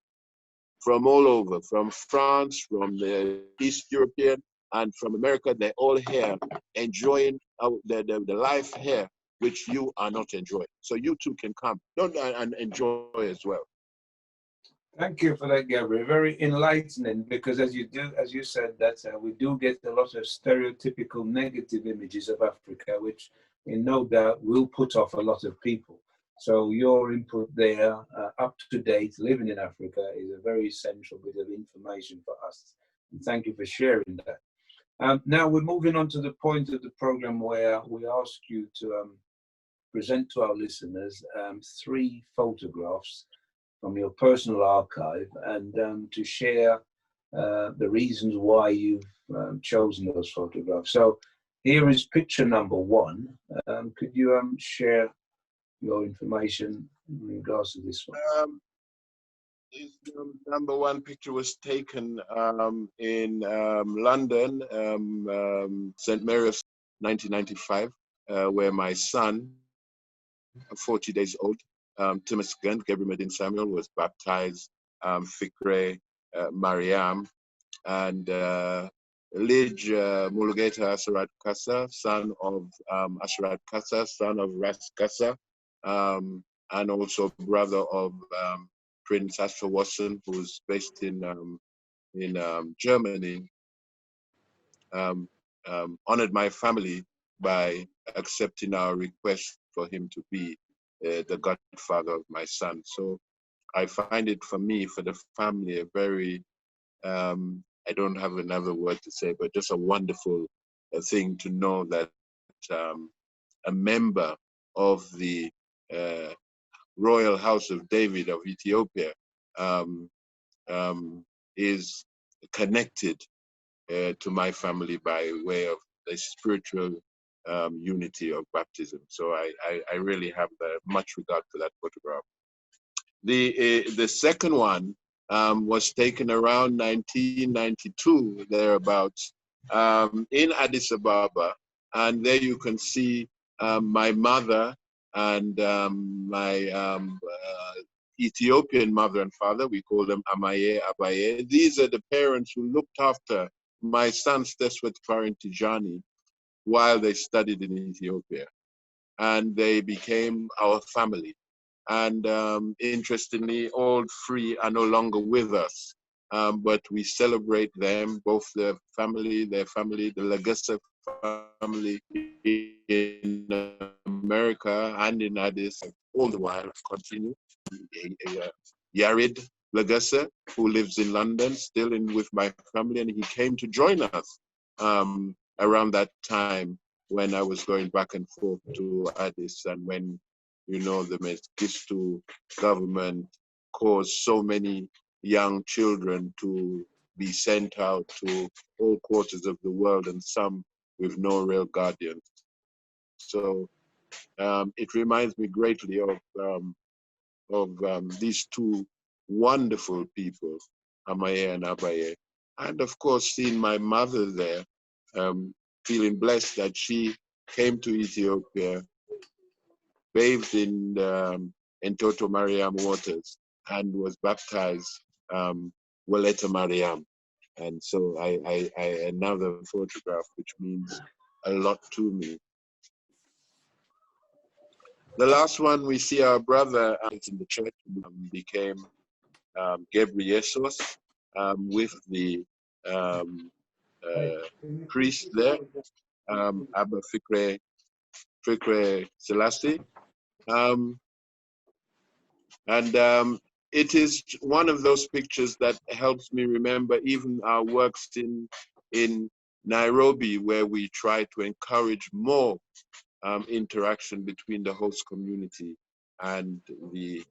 from all over, from France, from the East European, and from America, they're all here enjoying the life here, which you are not enjoying. So you too can come and enjoy as well. Thank you for that, Gebre. Very enlightening, because as you said, that we do get a lot of stereotypical negative images of Africa, which in no doubt will put off a lot of people. So your input there, up to date, living in Africa, is a very essential bit of information for us. And thank you for sharing that. Now we're moving on to the point of the program where we ask you to present to our listeners 3 photographs from your personal archive, and to share the reasons why you've chosen those photographs. So here is picture number 1. Could you share your information in regards to this one? This number 1 picture was taken in London, St. Mary's, 1995, where my son, 40 days old, Timothy Gebre Medin Samuel, was baptized, Fikre Mariam, and Lij Mulugeta Asherat Kassa, son of Asherat Kassa, son of Ras Kassa, and also brother of Prince Asher Watson, who's based in Germany, honored my family by accepting our request for him to be the godfather of my son. So I find it, for me, for the family, a very, I don't have another word to say, but just a wonderful thing to know that a member of the royal house of David of Ethiopia is connected to my family by way of the spiritual unity of baptism. So I really have much regard for that photograph. The second one was taken around 1992, thereabouts, in Addis Ababa. And there you can see my mother and my Ethiopian mother and father. We call them Amaye, Abaye. These are the parents who looked after my son's Teswet parent Tijani while they studied in Ethiopia. And they became our family. And interestingly, all 3 are no longer with us. But we celebrate them, both their family, the Lagasa family in America and in Addis, all the while continue. Yarid Lagasa, who lives in London, still in with my family, and he came to join us around that time when I was going back and forth to Addis, and when, you know, the Mengistu government caused so many young children to be sent out to all quarters of the world, and some with no real guardians. So it reminds me greatly of these 2 wonderful people, Amaye and Abaye. And of course, seeing my mother there, feeling blessed that she came to Ethiopia, bathed in Toto Mariam waters, and was baptized Welde Mariam. And so I another photograph which means a lot to me. The last one, we see our brother in the church, became Gebre Jesus, with the priest there, Abba Fikre Selassie. And it is one of those pictures that helps me remember even our works in Nairobi, where we try to encourage more interaction between the host community and the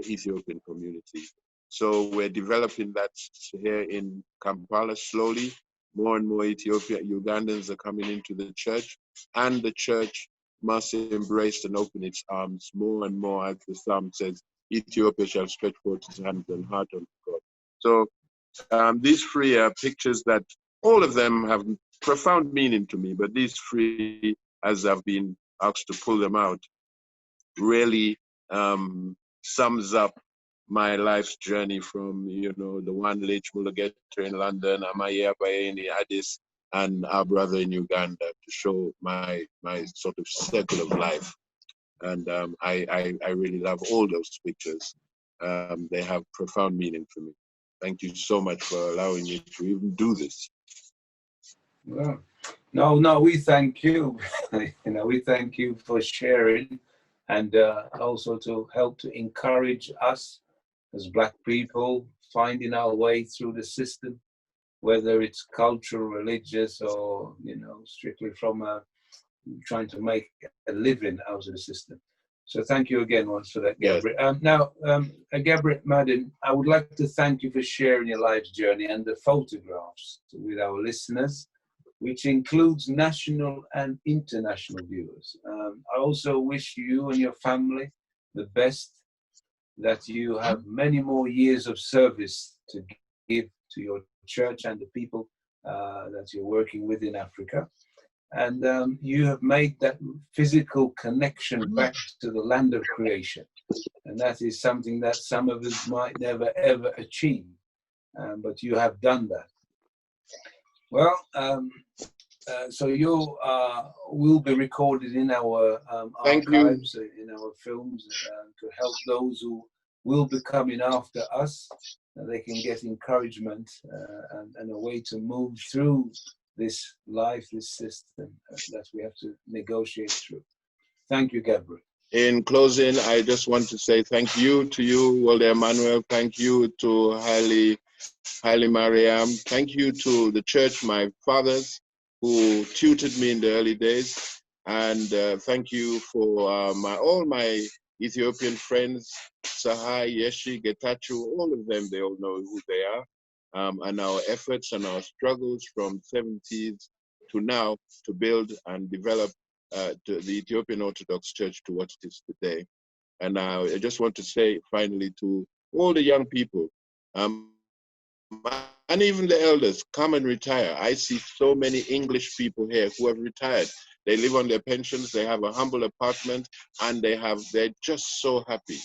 Ethiopian community. So we're developing that here in Kampala slowly. More and more Ugandans are coming into the church, and the church must embrace and open its arms more and more, as the psalm says, Ethiopia shall stretch forth its hands and heart unto God. So these 3 are pictures that all of them have profound meaning to me, but these 3, as I've been asked to pull them out, really sums up my life's journey from, you know, the one Lech Mulugeta in London, Amaye Abaye in Addis, and our brother in Uganda, to show my sort of circle of life. And I really love all those pictures. they have profound meaning for me. Thank you so much for allowing me to even do this. Well, no, we thank you. We thank you for sharing, and also to help to encourage us as Black people finding our way through the system, whether it's cultural, religious, or strictly from trying to make a living out of the system. So thank you again once for that, Gebre. Yes. Now, Gebre, Medin, I would like to thank you for sharing your life's journey and the photographs with our listeners, which includes national and international viewers. I also wish you and your family the best, that you have many more years of service to give to your church and the people that you're working with in Africa. And you have made that physical connection back to the land of creation. And that is something that some of us might never, ever achieve. But you have done that. Well, so you will be recorded in our archives, in our films, to help those who will be coming after us. They can get encouragement and a way to move through this life, this system that we have to negotiate through. Thank you, Gebre. In closing, I just want to say thank you to you, Welde Amanu'el. Thank you to Haile Mariam. Thank you to the church, my fathers, who tutored me in the early days. And thank you for all my Ethiopian friends, Tserha, Yeshi, Getachew, all of them, they all know who they are. And our efforts and our struggles from 70s to now to build and develop the Ethiopian Orthodox Church to what it is today. And I just want to say finally to all the young people, and even the elders, come and retire. I see so many English people here who have retired. They live on their pensions, they have a humble apartment, and they're just so happy.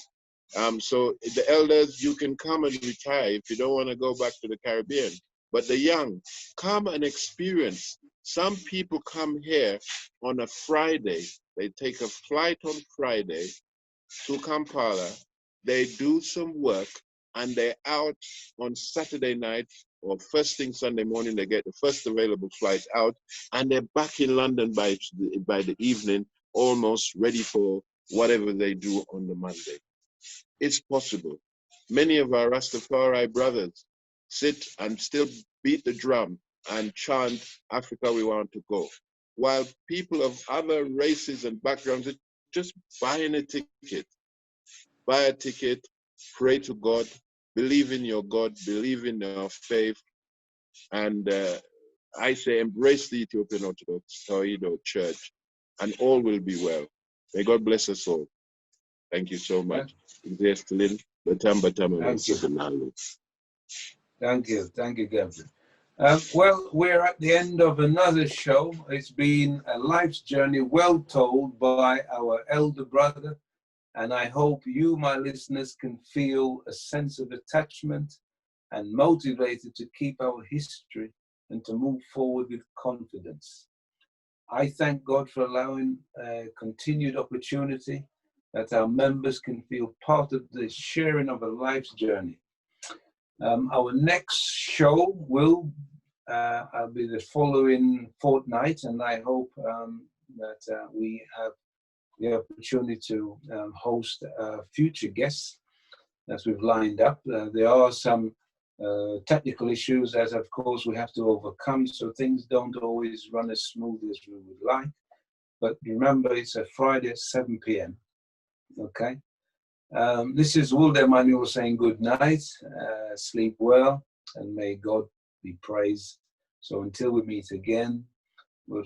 So the elders, you can come and retire if you don't want to go back to the Caribbean. But the young, come and experience. Some people come here on a Friday. They take a flight on Friday to Kampala. They do some work, and they're out on Saturday night or first thing Sunday morning. They get the first available flight out, and they're back in London by the evening, almost ready for whatever they do on the Monday. It's possible. Many of our Rastafari brothers sit and still beat the drum and chant, Africa, we want to go. While people of other races and backgrounds are just buying a ticket. Buy a ticket, pray to God, believe in your God, believe in your faith, and I say embrace the Ethiopian Orthodox Church, and all will be well. May God bless us all. Thank you so much. Thank you. Thank you, Gebre. Well, we're at the end of another show. It's been a life's journey well told by our elder brother, and I hope you, my listeners, can feel a sense of attachment and motivated to keep our history and to move forward with confidence. I thank God for allowing a continued opportunity that our members can feel part of the sharing of a life's journey. Our next show will be the following fortnight, and I hope that we have the opportunity to host future guests that we've lined up. There are some technical issues that, of course, we have to overcome, so things don't always run as smoothly as we would like. But remember, it's a Friday at 7 p.m. Okay? This is Wolde Amanu'el saying good night, sleep well, and may God be praised. So until we meet again, we'll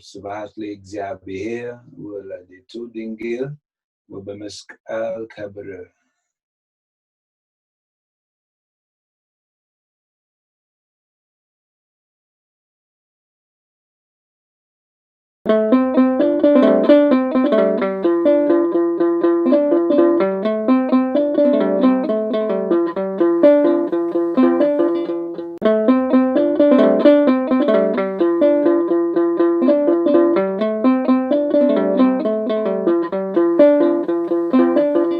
We'll Maskel Gebre.